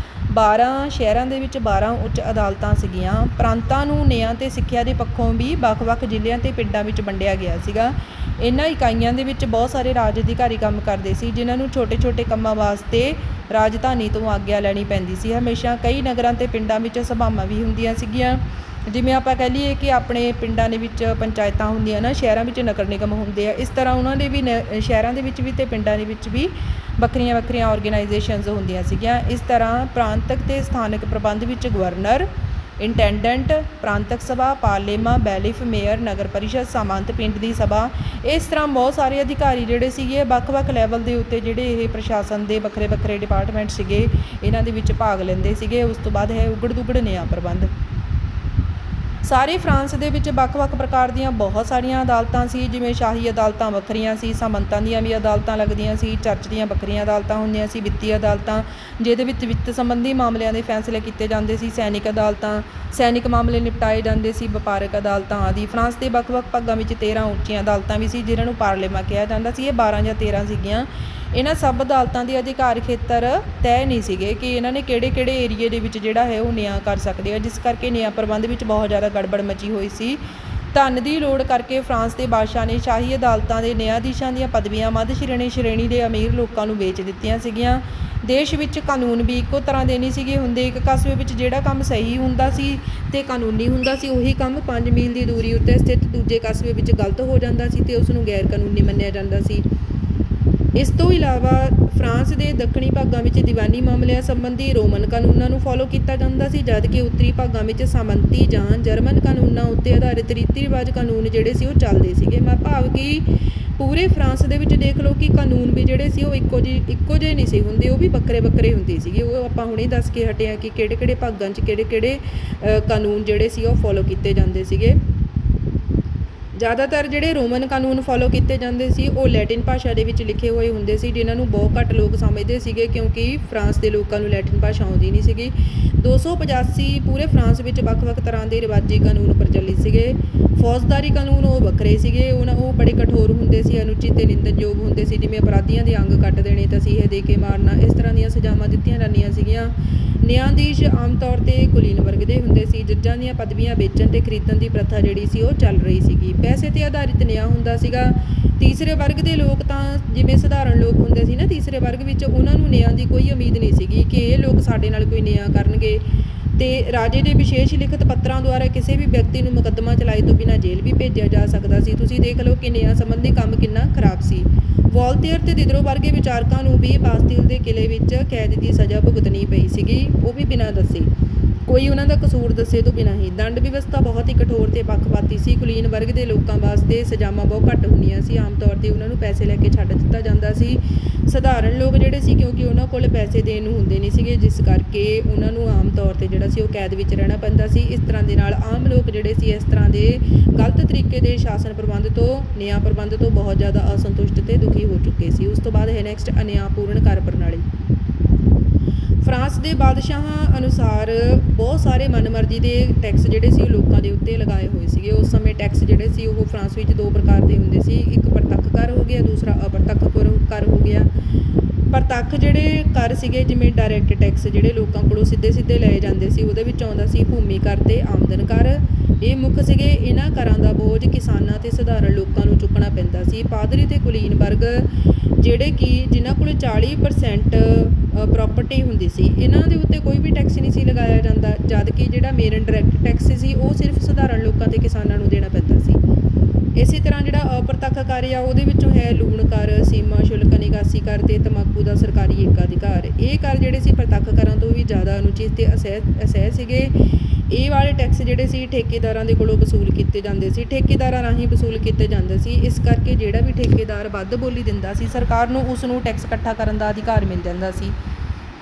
12 ਸ਼ਹਿਰਾਂ ਦੇ ਵਿੱਚ 12 ਉੱਚ ਅਦਾਲਤਾਂ ਸੀਗੀਆਂ। ਪ੍ਰਾਂਤਾਂ ਨੂੰ ਨਿਆਂ ਅਤੇ ਸਿੱਖਿਆ ਦੇ ਪੱਖੋਂ ਵੀ ਵੱਖ ਜ਼ਿਲ੍ਹਿਆਂ ਅਤੇ ਪਿੰਡਾਂ ਵਿੱਚ ਵੰਡਿਆ ਗਿਆ ਸੀਗਾ। ਇਹਨਾਂ ਇਕਾਈਆਂ ਦੇ ਵਿੱਚ ਬਹੁਤ ਸਾਰੇ ਰਾਜ ਅਧਿਕਾਰੀ ਕੰਮ ਕਰਦੇ ਸੀ, ਜਿਨ੍ਹਾਂ ਨੂੰ ਛੋਟੇ ਕੰਮਾਂ ਵਾਸਤੇ ਰਾਜਧਾਨੀ ਤੋਂ ਆਗਿਆ ਲੈਣੀ ਪੈਂਦੀ ਸੀ। ਹਮੇਸ਼ਾ ਕਈ ਨਗਰਾਂ ਅਤੇ ਪਿੰਡਾਂ ਵਿੱਚ ਸਭਾਵਾਂ ਵੀ ਹੁੰਦੀਆਂ ਸੀਗੀਆਂ। ਜਿਵੇਂ ਆਪਾਂ ਕਹਿ ਲਈਏ ਕਿ ਆਪਣੇ ਪਿੰਡਾਂ ਦੇ ਵਿੱਚ ਪੰਚਾਇਤਾਂ ਹੁੰਦੀਆਂ ਨਾ, ਸ਼ਹਿਰਾਂ ਵਿੱਚ ਨਗਰ ਨਿਗਮ ਹੁੰਦੇ ਆ, ਇਸ ਤਰ੍ਹਾਂ ਉਹਨਾਂ ਦੇ ਵੀ ਸ਼ਹਿਰਾਂ ਦੇ ਵਿੱਚ ਵੀ ਅਤੇ ਪਿੰਡਾਂ ਦੇ ਵਿੱਚ ਵੀ ਵੱਖਰੀਆਂ ਆਰਗੇਨਾਈਜੇਸ਼ਨਸ ਹੁੰਦੀਆਂ ਸੀਗੀਆਂ। ਇਸ ਤਰ੍ਹਾਂ ਪ੍ਰਾਂਤਕ ਅਤੇ ਸਥਾਨਕ ਪ੍ਰਬੰਧ ਵਿੱਚ ਗਵਰਨਰ, ਇੰਟੈਂਡੈਂਟ, ਪ੍ਰਾਂਤਕ ਸਭਾ, ਪਾਰਲੇਮਾ, ਬੈਲੀਫ, ਮੇਅਰ, ਨਗਰ ਪਰਿਸ਼ਦ, ਸਾਮੰਤ, ਪਿੰਡ ਦੀ ਸਭਾ, ਇਸ ਤਰ੍ਹਾਂ ਬਹੁਤ ਸਾਰੇ ਅਧਿਕਾਰੀ ਜਿਹੜੇ ਸੀਗੇ ਵੱਖ ਲੈਵਲ ਦੇ ਉੱਤੇ ਜਿਹੜੇ ਇਹ ਪ੍ਰਸ਼ਾਸਨ ਦੇ ਵੱਖਰੇ ਡਿਪਾਰਟਮੈਂਟ ਸੀਗੇ, ਇਹਨਾਂ ਦੇ ਵਿੱਚ ਭਾਗ ਲੈਂਦੇ ਸੀਗੇ। ਉਸ ਤੋਂ ਬਾਅਦ ਹੈ ਉਗੜ ਦੁਗੜ ਨਿਆਂ ਪ੍ਰਬੰਧ। ਸਾਰੇ ਫਰਾਂਸ ਦੇ ਵਿੱਚ ਵੱਖ ਪ੍ਰਕਾਰ ਦੀਆਂ ਬਹੁਤ ਸਾਰੀਆਂ ਅਦਾਲਤਾਂ ਸੀ। ਜਿਵੇਂ ਸ਼ਾਹੀ ਅਦਾਲਤਾਂ ਵੱਖਰੀਆਂ ਸੀ, ਸਾਮੰਤਾਂ ਦੀਆਂ ਵੀ ਅਦਾਲਤਾਂ ਲੱਗਦੀਆਂ ਸੀ, ਚਰਚ ਦੀਆਂ ਵੱਖਰੀਆਂ ਅਦਾਲਤਾਂ ਹੁੰਦੀਆਂ ਸੀ, ਵਿੱਤੀ ਅਦਾਲਤਾਂ ਜਿਹਦੇ ਵਿੱਚ ਵਿੱਤ ਸੰਬੰਧੀ ਮਾਮਲਿਆਂ ਦੇ ਫੈਸਲੇ ਕੀਤੇ ਜਾਂਦੇ ਸੀ, ਸੈਨਿਕ ਅਦਾਲਤਾਂ ਸੈਨਿਕ ਮਾਮਲੇ ਨਿਪਟਾਏ ਜਾਂਦੇ ਸੀ, ਵਪਾਰਕ ਅਦਾਲਤਾਂ ਆਦਿ। ਫਰਾਂਸ ਦੇ ਵੱਖ ਭਾਗਾਂ ਵਿੱਚ 13 ਉੱਚੀਆਂ ਅਦਾਲਤਾਂ ਵੀ ਸੀ, ਜਿਨ੍ਹਾਂ ਨੂੰ ਪਾਰਲੇਮਾ ਕਿਹਾ ਜਾਂਦਾ ਸੀ। ਇਹ 12 ਜਾਂ 13 ਸੀਗੀਆਂ। ਇਹਨਾਂ ਸਭ ਅਦਾਲਤਾਂ ਦੇ ਅਧਿਕਾਰ ਖੇਤਰ ਤੈਅ ਨਹੀਂ ਸੀਗੇ ਕਿ ਇਹਨਾਂ ਨੇ ਕਿਹੜੇ ਏਰੀਏ ਦੇ ਵਿੱਚ ਜਿਹੜਾ ਹੈ ਉਹ ਨਿਆਂ ਕਰ ਸਕਦੇ ਆ, ਜਿਸ ਕਰਕੇ ਨਿਆਂ ਪ੍ਰਬੰਧ ਵਿੱਚ ਬਹੁਤ ਜ਼ਿਆਦਾ ਗੜਬੜ ਮਚੀ ਹੋਈ ਸੀ। ਧਨ ਦੀ ਲੋੜ ਕਰਕੇ ਫਰਾਂਸ ਦੇ ਬਾਦਸ਼ਾਹ ਨੇ ਸ਼ਾਹੀ ਅਦਾਲਤਾਂ ਦੇ ਨਿਆਂਧੀਸ਼ਾਂ ਦੀਆਂ ਪਦਵੀਆਂ ਮੱਧ ਸ਼੍ਰੇਣੀ ਦੇ ਅਮੀਰ ਲੋਕਾਂ ਨੂੰ ਵੇਚ ਦਿੱਤੀਆਂ ਸੀਗੀਆਂ। ਦੇਸ਼ ਵਿੱਚ ਕਾਨੂੰਨ ਵੀ ਇੱਕੋ ਤਰ੍ਹਾਂ ਦੇ ਨਹੀਂ ਸੀਗੇ ਹੁੰਦੇ। ਇੱਕ ਕਸਬੇ ਵਿੱਚ ਜਿਹੜਾ ਕੰਮ ਸਹੀ ਹੁੰਦਾ ਸੀ ਅਤੇ ਕਾਨੂੰਨੀ ਹੁੰਦਾ ਸੀ, ਉਹੀ ਕੰਮ 5 ਮੀਲ ਦੀ ਦੂਰੀ ਉੱਤੇ ਸਥਿਤ ਦੂਜੇ ਕਸਬੇ ਵਿੱਚ ਗਲਤ ਹੋ ਜਾਂਦਾ ਸੀ ਅਤੇ ਉਸ ਨੂੰ ਗੈਰ ਕਾਨੂੰਨੀ ਮੰਨਿਆ ਜਾਂਦਾ ਸੀ। ਇਸ ਤੋਂ ਇਲਾਵਾ ਫਰਾਂਸ ਦੇ ਦੱਖਣੀ ਭਾਗਾਂ ਵਿੱਚ ਦੀਵਾਨੀ ਮਾਮਲਿਆਂ ਸੰਬੰਧੀ ਰੋਮਨ ਕਾਨੂੰਨਾਂ ਨੂੰ ਫੋਲੋ ਕੀਤਾ ਜਾਂਦਾ ਸੀ, ਜਦਕਿ ਉੱਤਰੀ ਭਾਗਾਂ ਵਿੱਚ ਸਾਮੰਤੀ ਜਾਂ ਜਰਮਨ ਕਾਨੂੰਨਾਂ ਉੱਤੇ ਆਧਾਰਿਤ ਰੀਤੀ ਰਿਵਾਜ ਕਾਨੂੰਨ ਜਿਹੜੇ ਸੀ ਉਹ ਚੱਲਦੇ ਸੀਗੇ। ਭਾਵ ਕਿ ਪੂਰੇ ਫਰਾਂਸ ਦੇ ਵਿੱਚ ਦੇਖ ਲਓ ਕਿ ਕਾਨੂੰਨ ਵੀ ਜਿਹੜੇ ਸੀ ਉਹ ਇੱਕੋ ਜਿਹੇ ਨਹੀਂ ਸੀ ਹੁੰਦੇ, ਉਹ ਵੀ ਵੱਖਰੇ ਹੁੰਦੇ ਸੀਗੇ। ਉਹ ਆਪਾਂ ਹੁਣੇ ਦੱਸ ਕੇ ਹਟੇ ਹਾਂ ਕਿ ਕਿਹੜੇ ਭਾਗਾਂ 'ਚ ਕਿਹੜੇ ਕਾਨੂੰਨ ਜਿਹੜੇ ਸੀ ਉਹ ਫੋਲੋ ਕੀਤੇ ਜਾਂਦੇ ਸੀਗੇ। ਜ਼ਿਆਦਾਤਰ ਜਿਹੜੇ ਰੋਮਨ ਕਾਨੂੰਨ ਫੋਲੋ ਕੀਤੇ ਜਾਂਦੇ ਸੀ ਉਹ ਲੈਟਿਨ ਭਾਸ਼ਾ ਦੇ ਵਿੱਚ ਲਿਖੇ ਹੋਏ ਹੁੰਦੇ ਸੀ, ਜਿਨ੍ਹਾਂ ਨੂੰ ਬਹੁਤ ਘੱਟ ਲੋਕ ਸਮਝਦੇ ਸੀਗੇ ਕਿਉਂਕਿ ਫਰਾਂਸ ਦੇ ਲੋਕਾਂ ਨੂੰ ਲੈਟਿਨ ਭਾਸ਼ਾ ਆਉਂਦੀ ਨਹੀਂ ਸੀਗੀ। 285 ਪੂਰੇ ਫਰਾਂਸ ਵਿੱਚ ਵੱਖ-ਵੱਖ ਤਰ੍ਹਾਂ ਦੇ ਰਿਵਾਜੀ ਕਾਨੂੰਨ ਪ੍ਰਚਲਿਤ ਸੀਗੇ। ਫੌਜਦਾਰੀ ਕਾਨੂੰਨ ਉਹ ਵੱਖਰੇ ਸੀਗੇ, ਉਹ ਬੜੇ ਕਠੋਰ ਹੁੰਦੇ ਸੀ, ਅਨੁਚਿਤ ਤੇ ਨਿੰਦਣਯੋਗ ਹੁੰਦੇ ਸੀ, ਜਿਵੇਂ ਅਪਰਾਧੀਆਂ ਦੇ ਅੰਗ ਕੱਟ ਦੇਣੇ, ਤਸੀਹੇ ਦੇ ਕੇ ਮਾਰਨਾ, ਇਸ ਤਰ੍ਹਾਂ ਦੀਆਂ ਸਜ਼ਾਵਾਂ ਦਿੱਤੀਆਂ ਜਾਂਦੀਆਂ ਸੀਗੀਆਂ। ਨਿਆਂਧੀਸ਼ ਆਮ ਤੌਰ 'ਤੇ ਕੁਲੀਨ ਵਰਗ ਦੇ ਹੁੰਦੇ ਸੀ। ਜੱਜਾਂ ਦੀਆਂ ਪਦਵੀਆਂ ਵੇਚਣ ਤੇ ਖਰੀਦਣ ਦੀ ਪ੍ਰਥਾ ਜਿਹੜੀ ਸੀ ਉਹ ਚੱਲ ਰਹੀ ਸੀਗੀ। ਪੈਸੇ 'ਤੇ ਆਧਾਰਿਤ ਨਿਆਂ ਹੁੰਦਾ ਸੀਗਾ। ਤੀਸਰੇ ਵਰਗ ਦੇ ਲੋਕ ਤਾਂ ਜਿਵੇਂ ਸਧਾਰਨ ਲੋਕ ਹੁੰਦੇ ਸੀ ਨਾ, ਤੀਸਰੇ ਵਰਗ ਵਿੱਚ ਉਹਨਾਂ ਨੂੰ ਨਿਆਂ ਦੀ ਕੋਈ ਉਮੀਦ ਨਹੀਂ ਸੀਗੀ ਕਿ ਇਹ ਲੋਕ ਸਾਡੇ ਨਾਲ ਕੋਈ ਨਿਆਂ ਕਰਨਗੇ। ਤੇ ਰਾਜੇ ਦੇ ਵਿਸ਼ੇਸ਼ ਲਿਖਤ ਪੱਤਰਾਂ ਦੁਆਰਾ ਕਿਸੇ ਵੀ ਵਿਅਕਤੀ ਨੂੰ ਮੁਕੱਦਮਾ ਚਲਾਏ ਤੋਂ ਬਿਨਾਂ ਜੇਲ੍ਹ ਵੀ ਭੇਜਿਆ ਜਾ ਸਕਦਾ ਸੀ। ਤੁਸੀਂ ਦੇਖ ਲਓ ਕਿ ਨਿਆਂ ਸੰਬੰਧੀ ਕੰਮ ਕਿੰਨਾ ਖਰਾਬ ਸੀ। ਵੋਲਟੇਅਰ ਤੇ ਦਿਦਰੋ ਵਰਗੇ ਵਿਚਾਰਕਾਂ ਨੂੰ ਵੀ ਬਾਸਟੀਲ ਦੇ ਕਿਲ੍ਹੇ ਵਿੱਚ ਕੈਦ ਦੀ ਸਜ਼ਾ ਭੁਗਤਣੀ ਪਈ ਸੀਗੀ, ਉਹ ਵੀ ਬਿਨਾਂ ਦੱਸੇ, ਕੋਈ ਉਹਨਾਂ ਦਾ ਕਸੂਰ ਦੱਸੇ ਤੋਂ ਬਿਨਾਂ ਹੀ। ਦੰਡ ਵਿਵਸਥਾ ਬਹੁਤ ਹੀ ਕਠੋਰ ਤੇ ਪੱਖਪਾਤੀ ਸੀ। ਕੁਲੀਨ ਵਰਗ ਦੇ ਲੋਕਾਂ ਵਾਸਤੇ ਸਜ਼ਾਵਾਂ ਬਹੁਤ ਘੱਟ ਹੁੰਦੀਆਂ ਸੀ। ਆਮ ਤੌਰ 'ਤੇ ਉਹਨਾਂ ਨੂੰ ਪੈਸੇ ਲੈ ਕੇ ਛੱਡ ਦਿੱਤਾ ਜਾਂਦਾ ਸੀ। ਸਧਾਰਨ ਲੋਕ ਜਿਹੜੇ ਸੀ, ਕਿਉਂਕਿ ਉਹਨਾਂ ਕੋਲ ਪੈਸੇ ਦੇਣ ਨੂੰ ਹੁੰਦੇ ਨਹੀਂ ਸੀਗੇ, ਜਿਸ ਕਰਕੇ ਉਹਨਾਂ ਨੂੰ ਆਮ ਤੌਰ 'ਤੇ ਜਿਹੜਾ ਸੀ ਉਹ ਕੈਦ ਵਿੱਚ ਰਹਿਣਾ ਪੈਂਦਾ ਸੀ। ਇਸ ਤਰ੍ਹਾਂ ਦੇ ਨਾਲ ਆਮ ਲੋਕ ਜਿਹੜੇ ਸੀ ਇਸ ਤਰ੍ਹਾਂ ਦੇ ਗਲਤ ਤਰੀਕੇ ਦੇ ਸ਼ਾਸਨ ਪ੍ਰਬੰਧ ਤੋਂ, ਨਿਆਂ ਪ੍ਰਬੰਧ ਤੋਂ ਬਹੁਤ ਜ਼ਿਆਦਾ ਅਸੰਤੁਸ਼ਟ ਤੇ ਦੁਖੀ ਹੋ ਚੁੱਕੇ ਸੀ। ਉਸ ਤੋਂ ਬਾਅਦ ਹੈ ਨੈਕਸਟ ਅਨਿਆਂਪੂਰਨ ਕਰ ਪ੍ਰਣਾਲੀ। ਫਰਾਂਸ ਦੇ ਬਾਦਸ਼ਾਹਾਂ ਅਨੁਸਾਰ ਬਹੁਤ ਸਾਰੇ ਮਨਮਰਜ਼ੀ ਦੇ ਟੈਕਸ ਜਿਹੜੇ ਸੀ ਉਹ ਲੋਕਾਂ ਦੇ ਉੱਤੇ ਲਗਾਏ ਹੋਏ ਸੀਗੇ। ਉਸ ਸਮੇਂ ਟੈਕਸ ਜਿਹੜੇ ਸੀ ਉਹ ਫਰਾਂਸ ਵਿੱਚ ਦੋ ਪ੍ਰਕਾਰ ਦੇ ਹੁੰਦੇ ਸੀ, ਇੱਕ ਪ੍ਰਤੱਖ ਕਰ ਹੋ ਗਿਆ, ਦੂਸਰਾ ਅਪ੍ਰਤੱਖ ਕਰ ਹੋ ਗਿਆ। ਪ੍ਰਤੱਖ ਜਿਹੜੇ ਕਰ ਸੀਗੇ, ਜਿਵੇਂ ਡਾਇਰੈਕਟ ਟੈਕਸ ਜਿਹੜੇ ਲੋਕਾਂ ਕੋਲੋਂ ਸਿੱਧੇ ਲਏ ਜਾਂਦੇ ਸੀ, ਉਹਦੇ ਵਿੱਚ ਆਉਂਦਾ ਸੀ ਭੂਮੀ ਕਰ ਤੇ ਆਮਦਨ ਕਰ। ਇਹ ਮੁੱਖ ਸੀਗੇ। ਇਹਨਾਂ ਕਰਾਂ ਦਾ ਬੋਝ ਕਿਸਾਨਾਂ ਤੇ ਸਧਾਰਨ ਲੋਕਾਂ ਨੂੰ ਚੁੱਕਣਾ ਪੈਂਦਾ ਸੀ। ਪਾਦਰੀ ਤੇ ਕੁਲੀਨ ਵਰਗ ਜਿਹੜੇ ਕਿ ਜਿਨ੍ਹਾਂ ਕੋਲ 40% ਪ੍ਰੋਪਰਟੀ ਹੁੰਦੀ ਸੀ, ਇਹਨਾਂ ਦੇ ਉੱਤੇ ਕੋਈ ਵੀ ਟੈਕਸ ਨਹੀਂ ਸੀ ਲਗਾਇਆ ਜਾਂਦਾ, ਜਦ ਕਿ ਜਿਹੜਾ ਮੇਨ ਡਾਇਰੈਕਟ ਟੈਕਸ ਸੀ ਉਹ ਸਿਰਫ ਸਧਾਰਨ ਲੋਕਾਂ ਤੇ ਕਿਸਾਨਾਂ ਨੂੰ ਦੇਣਾ ਪੈਂਦਾ ਸੀ। ਇਸੇ ਤਰ੍ਹਾਂ ਜਿਹੜਾ ਅਪ੍ਰਤੱਖ ਕਰ ਆ ਉਹਦੇ ਵਿੱਚੋਂ ਹੈ ਲੂਣ ਕਰ, ਸੀਮਾ ਸ਼ੁਲਕ, ਨਿਕਾਸੀ ਕਰ ਤੇ ਤੰਬਾਕੂ ਦਾ ਸਰਕਾਰੀ ਏਕਾਧਿਕਾਰ। ਇਹ ਕਰ ਜਿਹੜੇ ਸੀ ਪ੍ਰਤੱਖ ਕਰਾਂ ਤੋਂ ਵੀ ਜ਼ਿਆਦਾ ਅਨੁਚਿਤ ਤੇ ਅਸਹਿ ਸੀਗੇ। ਇਹ ਵਾਲੇ ਟੈਕਸ ਜਿਹੜੇ ਸੀ ਠੇਕੇਦਾਰਾਂ ਦੇ ਕੋਲੋਂ ਵਸੂਲ ਕੀਤੇ ਜਾਂਦੇ ਸੀ, ਠੇਕੇਦਾਰਾਂ ਰਾਹੀਂ ਵਸੂਲ ਕੀਤੇ ਜਾਂਦੇ ਸੀ। ਇਸ ਕਰਕੇ ਜਿਹੜਾ ਵੀ ਠੇਕੇਦਾਰ ਵੱਧ ਬੋਲੀ ਦਿੰਦਾ ਸੀ, ਸਰਕਾਰ ਨੂੰ ਉਸ ਨੂੰ ਟੈਕਸ ਇਕੱਠਾ ਕਰਨ ਦਾ ਅਧਿਕਾਰ ਮਿਲ ਜਾਂਦਾ ਸੀ।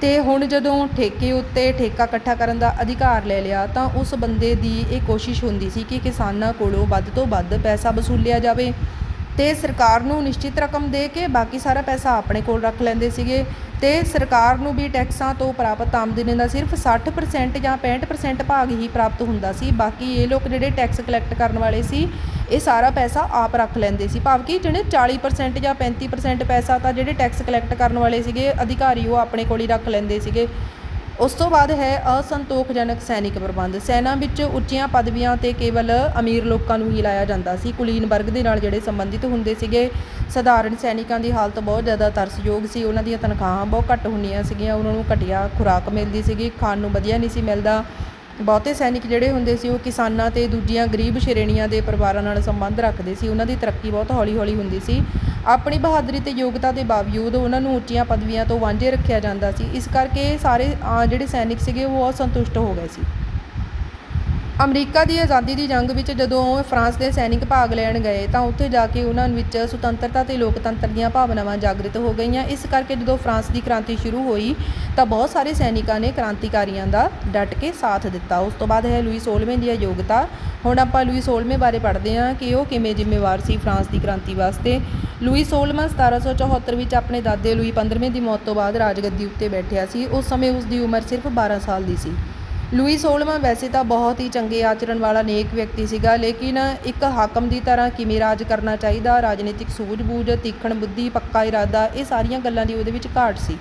ਤੇ ਹੁਣ ਜਦੋਂ ਠੇਕੇ ਉੱਤੇ ਠੇਕਾ ਇਕੱਠਾ ਕਰਨ ਦਾ ਅਧਿਕਾਰ ਲੈ ਲਿਆ ਤਾਂ ਉਸ ਬੰਦੇ ਦੀ ਇਹ ਕੋਸ਼ਿਸ਼ ਹੁੰਦੀ ਸੀ ਕਿ ਕਿਸਾਨਾਂ ਕੋਲੋਂ ਵੱਧ ਤੋਂ ਵੱਧ ਪੈਸਾ ਵਸੂਲਿਆ ਜਾਵੇ ਤੇ ਸਰਕਾਰ ਨੂੰ ਨਿਸ਼ਚਿਤ ਰਕਮ ਦੇ ਕੇ ਬਾਕੀ ਸਾਰਾ ਪੈਸਾ ਆਪਣੇ ਕੋਲ ਰੱਖ ਲੈਂਦੇ ਸੀਗੇ। ਤੇ ਸਰਕਾਰ ਨੂੰ ਵੀ ਟੈਕਸਾਂ ਤੋਂ ਪ੍ਰਾਪਤ ਆਮਦਨੀ ਦਾ ਸਿਰਫ 60% ਜਾਂ 65% ਭਾਗ ਹੀ ਪ੍ਰਾਪਤ ਹੁੰਦਾ ਸੀ। ਬਾਕੀ ਇਹ ਲੋਕ ਜਿਹੜੇ ਟੈਕਸ ਕਲੈਕਟ ਕਰਨ ਵਾਲੇ ਸੀ ਇਹ ਸਾਰਾ ਪੈਸਾ ਆਪ ਰੱਖ ਲੈਂਦੇ ਸੀ, ਭਾਵ ਕਿ ਜਿਹੜੇ 40% ਜਾਂ 35% ਪੈਸਾ ਤਾਂ ਜਿਹੜੇ ਟੈਕਸ ਕਲੈਕਟ ਕਰਨ ਵਾਲੇ ਸੀਗੇ ਅਧਿਕਾਰੀ ਉਹ ਆਪਣੇ ਕੋਲ ਹੀ ਰੱਖ ਲੈਂਦੇ ਸੀਗੇ। ਉਸ ਤੋਂ ਬਾਅਦ ਹੈ ਅਸੰਤੋਖਜਨਕ ਸੈਨਿਕ ਪ੍ਰਬੰਧ। ਸੈਨਾ ਵਿੱਚ ਉੱਚੀਆਂ ਪਦਵੀਆਂ 'ਤੇ ਕੇਵਲ ਅਮੀਰ ਲੋਕਾਂ ਨੂੰ ਹੀ ਲਾਇਆ ਜਾਂਦਾ ਸੀ। ਕੁਲੀਨ ਵਰਗ ਦੇ ਨਾਲ ਜਿਹੜੇ ਸੰਬੰਧਿਤ ਹੁੰਦੇ ਸੀਗੇ, ਸਧਾਰਨ ਸੈਨਿਕਾਂ ਦੀ ਹਾਲਤ ਬਹੁਤ ਜ਼ਿਆਦਾ ਤਰਸਯੋਗ ਸੀ। ਉਹਨਾਂ ਦੀਆਂ ਤਨਖਾਹਾਂ ਬਹੁਤ ਘੱਟ ਹੁੰਦੀਆਂ ਸੀਗੀਆਂ, ਉਹਨਾਂ ਨੂੰ ਘਟੀਆ ਖੁਰਾਕ ਮਿਲਦੀ ਸੀਗੀ, ਖਾਣ ਨੂੰ ਵਧੀਆ ਨਹੀਂ ਸੀ ਮਿਲਦਾ। ਬਹੁਤੇ ਸੈਨਿਕ ਜਿਹੜੇ ਹੁੰਦੇ ਸੀ ਉਹ ਕਿਸਾਨਾਂ ਤੇ ਦੂਜੀਆਂ ਗਰੀਬ ਸ਼੍ਰੇਣੀਆਂ ਦੇ ਪਰਿਵਾਰਾਂ ਨਾਲ ਸੰਬੰਧ ਰੱਖਦੇ ਸੀ। ਉਹਨਾਂ ਦੀ ਤਰੱਕੀ ਬਹੁਤ ਹੌਲੀ-ਹੌਲੀ ਹੁੰਦੀ ਸੀ। ਆਪਣੀ ਬਹਾਦਰੀ ਤੇ ਯੋਗਤਾ ਦੇ ਬਾਵਜੂਦ ਉਹਨਾਂ ਨੂੰ ਉੱਚੀਆਂ ਪਦਵੀਆਂ ਤੋਂ ਵਾਂਝੇ ਰੱਖਿਆ ਜਾਂਦਾ ਸੀ। ਇਸ ਕਰਕੇ ਸਾਰੇ ਜਿਹੜੇ ਸੈਨਿਕ ਸੀਗੇ ਉਹ ਅਸੰਤੁਸ਼ਟ ਹੋ ਗਏ ਸੀ। ਅਮਰੀਕਾ ਦੀ ਆਜ਼ਾਦੀ ਦੀ ਜੰਗ ਵਿੱਚ ਜਦੋਂ ਫਰਾਂਸ ਦੇ ਸੈਨਿਕ ਭਾਗ ਲੈਣ ਗਏ ਤਾਂ ਉੱਥੇ ਜਾ ਕੇ ਉਹਨਾਂ ਵਿੱਚ ਸੁਤੰਤਰਤਾ ਤੇ ਲੋਕਤੰਤਰ ਦੀਆਂ ਭਾਵਨਾਵਾਂ ਜਾਗ੍ਰਿਤ ਹੋ ਗਈਆਂ। ਇਸ ਕਰਕੇ ਜਦੋਂ ਫਰਾਂਸ ਦੀ ਕ੍ਰਾਂਤੀ ਸ਼ੁਰੂ ਹੋਈ ਤਾਂ ਬਹੁਤ ਸਾਰੇ ਸੈਨਿਕਾਂ ਨੇ ਕ੍ਰਾਂਤੀਕਾਰੀਆਂ ਦਾ ਡਟ ਕੇ ਸਾਥ ਦਿੱਤਾ। ਉਸ ਤੋਂ ਬਾਅਦ ਹੈ ਲੂਈ 16ਵੇਂ ਦੀ ਯੋਗਤਾ। ਹੁਣ ਆਪਾਂ ਲੂਈ 16ਵੇਂ ਬਾਰੇ ਪੜ੍ਹਦੇ ਹਾਂ ਕਿ ਉਹ ਕਿਵੇਂ ਜ਼ਿੰਮੇਵਾਰ ਸੀ ਫਰਾਂਸ ਦੀ ਕ੍ਰਾਂਤੀ ਵਾਸਤੇ। ਲੂਈ 16ਵਾਂ 1774 ਵਿੱਚ ਆਪਣੇ ਦਾਦੇ ਲੂਈ 15ਵੇਂ ਦੀ ਮੌਤ ਤੋਂ ਬਾਅਦ ਰਾਜਗੱਦੀ ਉੱਤੇ ਬੈਠਿਆ ਸੀ। ਉਸ ਸਮੇਂ ਉਸ ਦੀ ਉਮਰ ਸਿਰਫ 12 ਸਾਲ ਦੀ ਸੀ। ਲੂਈ 16ਵਾਂ ਵੈਸੇ ਤਾਂ ਬਹੁਤ ਹੀ ਚੰਗੇ ਆਚਰਣ ਵਾਲਾ ਨੇਕ ਵਿਅਕਤੀ ਸੀਗਾ, ਲੇਕਿਨ ਇੱਕ ਹਾਕਮ ਦੀ ਤਰ੍ਹਾਂ ਕਿਵੇਂ ਰਾਜ ਕਰਨਾ ਚਾਹੀਦਾ, ਰਾਜਨੀਤਿਕ ਸੂਝ-ਬੂਝ, ਤੀਖਣ ਬੁੱਧੀ, ਪੱਕਾ ਇਰਾਦਾ, ਇਹ ਸਾਰੀਆਂ ਗੱਲਾਂ ਦੀ ਉਹਦੇ ਵਿੱਚ ਘਾਟ ਸੀ।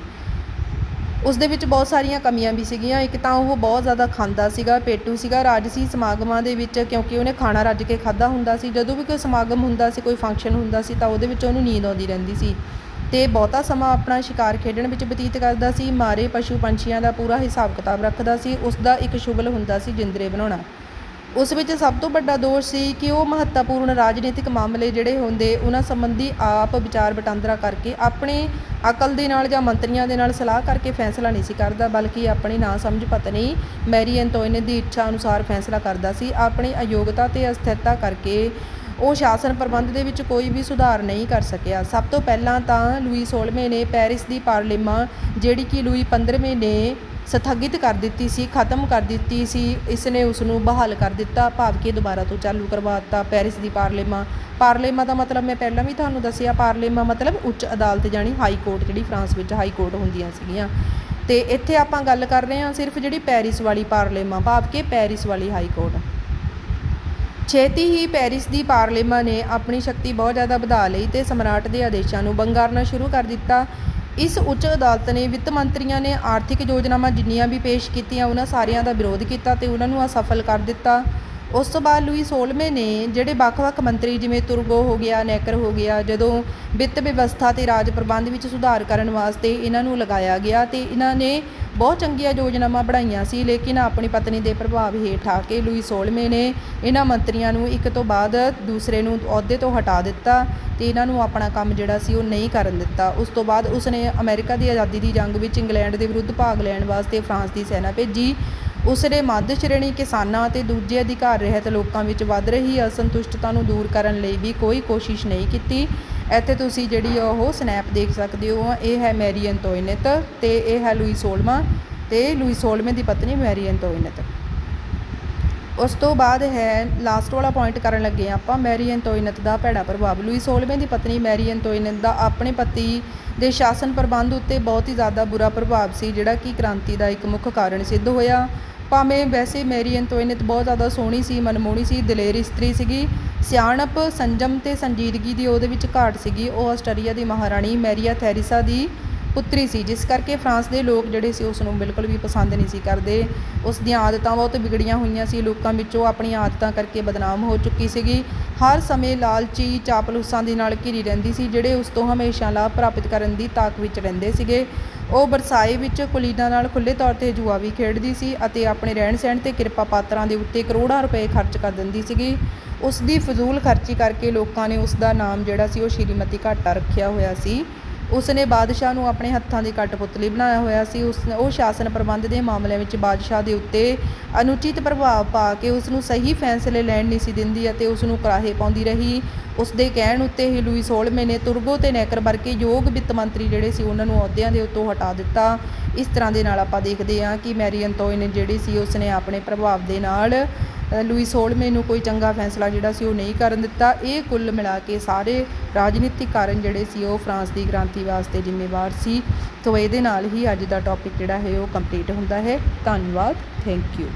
ਉਸ ਦੇ ਵਿੱਚ ਬਹੁਤ ਸਾਰੀਆਂ ਕਮੀਆਂ ਵੀ ਸੀਗੀਆਂ। ਇੱਕ ਤਾਂ ਉਹ ਬਹੁਤ ਜ਼ਿਆਦਾ ਖਾਂਦਾ ਸੀਗਾ, ਪੇਟੂ ਸੀਗਾ, ਰਾਜਸੀ ਸਮਾਗਮਾਂ ਦੇ ਵਿੱਚ ਕਿਉਂਕਿ ਉਹਨੇ ਖਾਣਾ ਰੱਜ ਕੇ ਖਾਧਾ ਹੁੰਦਾ ਸੀ। ਜਦੋਂ ਵੀ ਕੋਈ ਸਮਾਗਮ ਹੁੰਦਾ ਸੀ, ਕੋਈ ਫੰਕਸ਼ਨ ਹੁੰਦਾ ਸੀ ਤਾਂ ਉਹਦੇ ਵਿੱਚ ਉਹਨੂੰ ਨੀਂਦ ਆਉਂਦੀ ਰਹਿੰਦੀ ਸੀ ਤੇ ਬਹੁਤਾ ਸਮਾਂ ਆਪਣਾ ਸ਼ਿਕਾਰ ਖੇਡਣ ਵਿੱਚ ਬਤੀਤ ਕਰਦਾ ਸੀ। ਮਾਰੇ ਪਸ਼ੂ ਪੰਛੀਆਂ ਦਾ ਪੂਰਾ ਹਿਸਾਬ ਕਿਤਾਬ ਰੱਖਦਾ ਸੀ। ਉਸ ਦਾ ਇੱਕ ਸ਼ੁਗਲ ਹੁੰਦਾ ਸੀ ਜਿੰਦਰੇ ਬਣਾਉਣਾ। ਉਸ ਵਿੱਚ ਸਭ ਤੋਂ ਵੱਡਾ ਦੋਸ਼ ਸੀ ਕਿ ਉਹ ਮਹੱਤਵਪੂਰਨ ਰਾਜਨੀਤਿਕ ਮਾਮਲੇ ਜਿਹੜੇ ਹੁੰਦੇ ਉਹਨਾਂ ਸੰਬੰਧੀ ਆਪ ਵਿਚਾਰ ਵਟਾਂਦਰਾ ਕਰਕੇ ਆਪਣੇ ਅਕਲ ਦੇ ਨਾਲ ਜਾਂ ਮੰਤਰੀਆਂ ਦੇ ਨਾਲ ਸਲਾਹ ਕਰਕੇ ਫੈਸਲਾ ਨਹੀਂ ਸੀ ਕਰਦਾ, ਬਲਕਿ ਆਪਣੀ ਨਾ ਸਮਝ ਪਤਨੀ ਮੈਰੀ ਐਂਤੋਇਨੇ ਦੀ ਇੱਛਾ ਅਨੁਸਾਰ ਫੈਸਲਾ ਕਰਦਾ ਸੀ। ਆਪਣੀ ਅਯੋਗਤਾ ਤੇ ਅਸਥਿਰਤਾ ਕਰਕੇ ਉਹ ਸ਼ਾਸਨ ਪ੍ਰਬੰਧ ਦੇ ਵਿੱਚ ਕੋਈ ਵੀ ਸੁਧਾਰ ਨਹੀਂ ਕਰ ਸਕਿਆ। ਸਭ ਤੋਂ ਪਹਿਲਾਂ ਤਾਂ ਲੂਈ 16ਵੇਂ ਨੇ ਪੈਰਿਸ ਦੀ ਪਾਰਲੀਮਾ, ਜਿਹੜੀ ਕਿ ਲੂਈ 15ਵੇਂ ਨੇ ਸਥਗਿਤ ਕਰ ਦਿੱਤੀ ਸੀ, ਖਤਮ ਕਰ ਦਿੱਤੀ ਸੀ। ਇਸ ਨੇ ਉਸ ਨੂੰ ਬਹਾਲ ਕਰ ਦਿੱਤਾ, ਭਾਵ ਕਿ ਦੁਬਾਰਾ ਤੋਂ ਚਾਲੂ ਕਰਵਾ ਦਿੱਤਾ। ਪੈਰਿਸ ਦੀ ਪਾਰਲੇਮਾ ਦਾ ਮਤਲਬ ਮੈਂ ਪਹਿਲਾਂ ਵੀ ਤੁਹਾਨੂੰ ਦੱਸਿਆ, ਪਾਰਲੇਮਾ ਮਤਲਬ ਉੱਚ ਅਦਾਲਤ ਜਾਣੀ ਹਾਈ ਕੋਰਟ, ਜਿਹੜੀ ਫਰਾਂਸ ਵਿੱਚ ਹਾਈ ਕੋਰਟ ਹੁੰਦੀਆਂ ਸੀਗੀਆਂ। ਅਤੇ ਇੱਥੇ ਆਪਾਂ ਗੱਲ ਕਰ ਰਹੇ ਹਾਂ ਸਿਰਫ ਜਿਹੜੀ ਪੈਰਿਸ ਵਾਲੀ ਪਾਰਲੇਮਾ, ਭਾਵ ਕਿ ਪੈਰਿਸ ਵਾਲੀ ਹਾਈ ਕੋਰਟ। ਛੇਤੀ ਹੀ ਪੈਰਿਸ ਦੀ ਪਾਰਲੇਮਾ ਨੇ ਆਪਣੀ ਸ਼ਕਤੀ ਬਹੁਤ ਜ਼ਿਆਦਾ ਵਧਾ ਲਈ ਅਤੇ ਸਮਰਾਟ ਦੇ ਆਦੇਸ਼ਾਂ ਨੂੰ ਵੰਗਾਰਨਾ ਸ਼ੁਰੂ ਕਰ ਦਿੱਤਾ। ਇਸ ਉੱਚ ਅਦਾਲਤ ਨੇ ਵਿੱਤ ਮੰਤਰੀਆਂ ਨੇ ਆਰਥਿਕ ਯੋਜਨਾਵਾਂ ਜਿੰਨੀਆਂ ਵੀ ਪੇਸ਼ ਕੀਤੀਆਂ, ਉਹਨਾਂ ਸਾਰਿਆਂ ਦਾ ਵਿਰੋਧ ਕੀਤਾ ਅਤੇ ਉਹਨਾਂ ਨੂੰ ਅਸਫਲ ਕਰ ਦਿੱਤਾ। ਉਸ ਤੋਂ ਬਾਅਦ ਲੂਈ 16ਵੇਂ ਨੇ ਜਿਹੜੇ ਵੱਖ-ਵੱਖ ਮੰਤਰੀ ਜਿਵੇਂ ਤੁਰਗੋ ਹੋ ਗਿਆ, ਨੈਕਰ ਹੋ ਗਿਆ, ਜਦੋਂ ਵਿੱਤ ਵਿਵਸਥਾ ਅਤੇ ਰਾਜ ਪ੍ਰਬੰਧ ਵਿੱਚ ਸੁਧਾਰ ਕਰਨ ਵਾਸਤੇ ਇਹਨਾਂ ਨੂੰ ਲਗਾਇਆ ਗਿਆ ਅਤੇ ਇਹਨਾਂ ਨੇ ਬਹੁਤ ਚੰਗੀਆਂ ਯੋਜਨਾਵਾਂ ਬਣਾਈਆਂ ਸੀ। ਲੇਕਿਨ ਆਪਣੀ ਪਤਨੀ ਦੇ ਪ੍ਰਭਾਵ ਹੇਠ ਆ ਕੇ ਲੂਈ 16ਵੇਂ ਨੇ ਇਹਨਾਂ ਮੰਤਰੀਆਂ ਨੂੰ ਇੱਕ ਤੋਂ ਬਾਅਦ ਦੂਸਰੇ ਨੂੰ ਅਹੁਦੇ ਤੋਂ ਹਟਾ ਦਿੱਤਾ ਅਤੇ ਇਹਨਾਂ ਨੂੰ ਆਪਣਾ ਕੰਮ ਜਿਹੜਾ ਸੀ ਉਹ ਨਹੀਂ ਕਰਨ ਦਿੱਤਾ। ਉਸ ਤੋਂ ਬਾਅਦ ਉਸਨੇ ਅਮਰੀਕਾ ਦੀ ਆਜ਼ਾਦੀ ਦੀ ਜੰਗ ਵਿੱਚ ਇੰਗਲੈਂਡ ਦੇ ਵਿਰੁੱਧ ਭਾਗ ਲੈਣ ਵਾਸਤੇ ਫਰਾਂਸ ਦੀ ਸੈਨਾ ਭੇਜੀ। ਉਸਨੇ ਮੱਧ ਸ਼੍ਰੇਣੀ ਕਿਸਾਨਾਂ ਅਤੇ ਦੂਜੇ ਅਧਿਕਾਰ ਰਹਿਤ ਲੋਕਾਂ ਵਿੱਚ ਵੱਧ ਰਹੀ ਅਸੰਤੁਸ਼ਟਤਾ ਨੂੰ ਦੂਰ ਕਰਨ ਲਈ ਵੀ ਕੋਈ ਕੋਸ਼ਿਸ਼ ਨਹੀਂ ਕੀਤੀ। ਇੱਥੇ ਤੁਸੀਂ ਜਿਹੜੀ ਉਹ ਸਨੈਪ ਦੇਖ ਸਕਦੇ ਹੋ, ਇਹ ਹੈ ਮੈਰੀ ਐਂਤੋਇਨੇਟ ਅਤੇ ਇਹ ਹੈ ਲੂਈ 16ਵਾਂ ਅਤੇ ਲੂਈ 16ਵੇਂ ਦੀ ਪਤਨੀ ਮੈਰੀ ਐਂਤੋਇਨੇਟ। ਉਸ ਤੋਂ ਬਾਅਦ ਹੈ ਲਾਸਟ ਵਾਲਾ ਪੁਆਇੰਟ ਕਰਨ ਲੱਗੇ ਆਪਾਂ, ਮੈਰੀ ਐਂਤੋਇਨੇਟ ਦਾ ਭੈੜਾ ਪ੍ਰਭਾਵ। ਲੂਈ 16ਵੇਂ ਦੀ ਪਤਨੀ ਮੈਰੀ ਐਂਤੋਇਨੇਟ ਦਾ ਆਪਣੇ ਪਤੀ ਦੇ ਸ਼ਾਸਨ ਪ੍ਰਬੰਧ ਉੱਤੇ ਬਹੁਤ ਹੀ ਜ਼ਿਆਦਾ ਬੁਰਾ ਪ੍ਰਭਾਵ ਸੀ, ਜਿਹੜਾ ਕਿ ਕ੍ਰਾਂਤੀ ਦਾ ਇੱਕ ਮੁੱਖ ਕਾਰਨ ਸਿੱਧ ਹੋਇਆ। ਭਾਵੇਂ ਵੈਸੇ ਮੈਰੀ ਐਂਤੋਇਨੇਟ ਬਹੁਤ ਜ਼ਿਆਦਾ ਸੋਹਣੀ ਸੀ, ਮਨਮੋਹਣੀ ਸੀ, ਦਲੇਰ ਇਸਤਰੀ ਸੀਗੀ, ਸਿਆਣਪ, ਸੰਜਮ ਅਤੇ ਸੰਜੀਦਗੀ ਦੀ ਉਹਦੇ ਵਿੱਚ ਘਾਟ ਸੀਗੀ। ਉਹ ਆਸਟਰੀਆ ਦੀ ਮਹਾਰਾਣੀ ਮੈਰੀਆ ਥੈਰੇਸਾ ਦੀ ਪੁੱਤਰੀ ਸੀ, ਜਿਸ ਕਰਕੇ ਫਰਾਂਸ ਦੇ ਲੋਕ ਜਿਹੜੇ ਸੀ ਉਸ ਨੂੰ ਬਿਲਕੁਲ ਵੀ ਪਸੰਦ ਨਹੀਂ ਸੀ ਕਰਦੇ। ਉਸ ਦੀਆਂ ਆਦਤਾਂ ਬਹੁਤ ਵਿਗੜੀਆਂ ਹੋਈਆਂ ਸੀ, ਲੋਕਾਂ ਵਿੱਚੋਂ ਆਪਣੀਆਂ ਆਦਤਾਂ ਕਰਕੇ ਬਦਨਾਮ ਹੋ ਚੁੱਕੀ ਸੀਗੀ। ਹਰ ਸਮੇਂ ਲਾਲਚੀ ਚਾਪਲੂਸਾਂ ਦੇ ਨਾਲ ਘਿਰੀ ਰਹਿੰਦੀ ਸੀ, ਜਿਹੜੇ ਉਸ ਤੋਂ ਹਮੇਸ਼ਾ ਲਾਭ ਪ੍ਰਾਪਤ ਕਰਨ ਦੀ ਤਾਕ ਵਿੱਚ ਰਹਿੰਦੇ ਸੀਗੇ। ਉਹ ਵਰਸਾਏ ਵਿੱਚ ਕੁਲੀਨਾਂ ਨਾਲ ਖੁੱਲ੍ਹੇ ਤੌਰ 'ਤੇ ਜੂਆ ਵੀ ਖੇਡਦੀ ਸੀ ਅਤੇ ਆਪਣੇ ਰਹਿਣ ਸਹਿਣ ਅਤੇ ਕਿਰਪਾ ਪਾਤਰਾਂ ਦੇ ਉੱਤੇ ਕਰੋੜਾਂ ਰੁਪਏ ਖਰਚ ਕਰ ਦਿੰਦੀ ਸੀਗੀ। ਉਸ ਦੀ ਫਜ਼ੂਲ ਖਰਚੀ ਕਰਕੇ ਲੋਕਾਂ ਨੇ ਉਸ ਦਾ ਨਾਮ ਜਿਹੜਾ ਸੀ ਉਹ ਸ਼੍ਰੀਮਤੀ ਘਾਟਾ ਰੱਖਿਆ ਹੋਇਆ ਸੀ। ਉਸ ਨੇ ਬਾਦਸ਼ਾਹ ਨੂੰ ਆਪਣੇ ਹੱਥਾਂ ਦੀ ਕਠਪੁਤਲੀ ਬਣਾਇਆ ਹੋਇਆ ਸੀ। ਉਹ ਸ਼ਾਸਨ ਪ੍ਰਬੰਧ ਦੇ ਮਾਮਲਿਆਂ ਵਿੱਚ ਬਾਦਸ਼ਾਹ ਦੇ ਉੱਤੇ ਅਨੁਚਿਤ ਪ੍ਰਭਾਵ ਪਾ ਕੇ ਉਸ ਨੂੰ ਸਹੀ ਫੈਸਲੇ ਲੈਣ ਨਹੀਂ ਸੀ ਦਿੰਦੀ ਅਤੇ ਉਸ ਨੂੰ ਕਰਾਹੇ ਪਾਉਂਦੀ ਰਹੀ। ਉਸ ਦੇ ਕਹਿਣ ਉੱਤੇ ਹੀ ਲੂਈ 16ਵੇਂ ਨੇ ਤੁਰਗੋ ਅਤੇ ਨੈਕਰ ਵਰਗੇ ਯੋਗ ਵਿੱਤ ਮੰਤਰੀ ਜਿਹੜੇ ਸੀ ਉਹਨਾਂ ਨੂੰ ਅਹੁਦਿਆਂ ਦੇ ਉੱਤੋਂ ਹਟਾ ਦਿੱਤਾ। ਇਸ ਤਰ੍ਹਾਂ ਦੇ ਨਾਲ ਆਪਾਂ ਦੇਖਦੇ ਹਾਂ ਕਿ ਮੈਰੀ ਐਂਤੋਇਨੇਟ ਜਿਹੜੀ ਸੀ ਉਸ ਨੇ ਆਪਣੇ ਪ੍ਰਭਾਵ ਦੇ ਨਾਲ ਲੂਈ 16ਵੇਂ ਨੂੰ ਕੋਈ ਚੰਗਾ ਫੈਸਲਾ ਜਿਹੜਾ ਸੀ ਉਹ ਨਹੀਂ ਕਰਨ ਦਿੱਤਾ। ਇਹ ਕੁੱਲ ਮਿਲਾ ਕੇ ਸਾਰੇ ਰਾਜਨੀਤਿਕ ਕਾਰਨ ਜਿਹੜੇ ਸੀ ਉਹ ਫਰਾਂਸ ਦੀ ਕ੍ਰਾਂਤੀ ਵਾਸਤੇ ਜ਼ਿੰਮੇਵਾਰ ਸੀ। ਸੋ ਇਹਦੇ ਨਾਲ ਹੀ ਅੱਜ ਦਾ ਟੌਪਿਕ ਜਿਹੜਾ ਹੈ ਉਹ ਕੰਪਲੀਟ ਹੁੰਦਾ ਹੈ। ਧੰਨਵਾਦ, ਥੈਂਕ ਯੂ।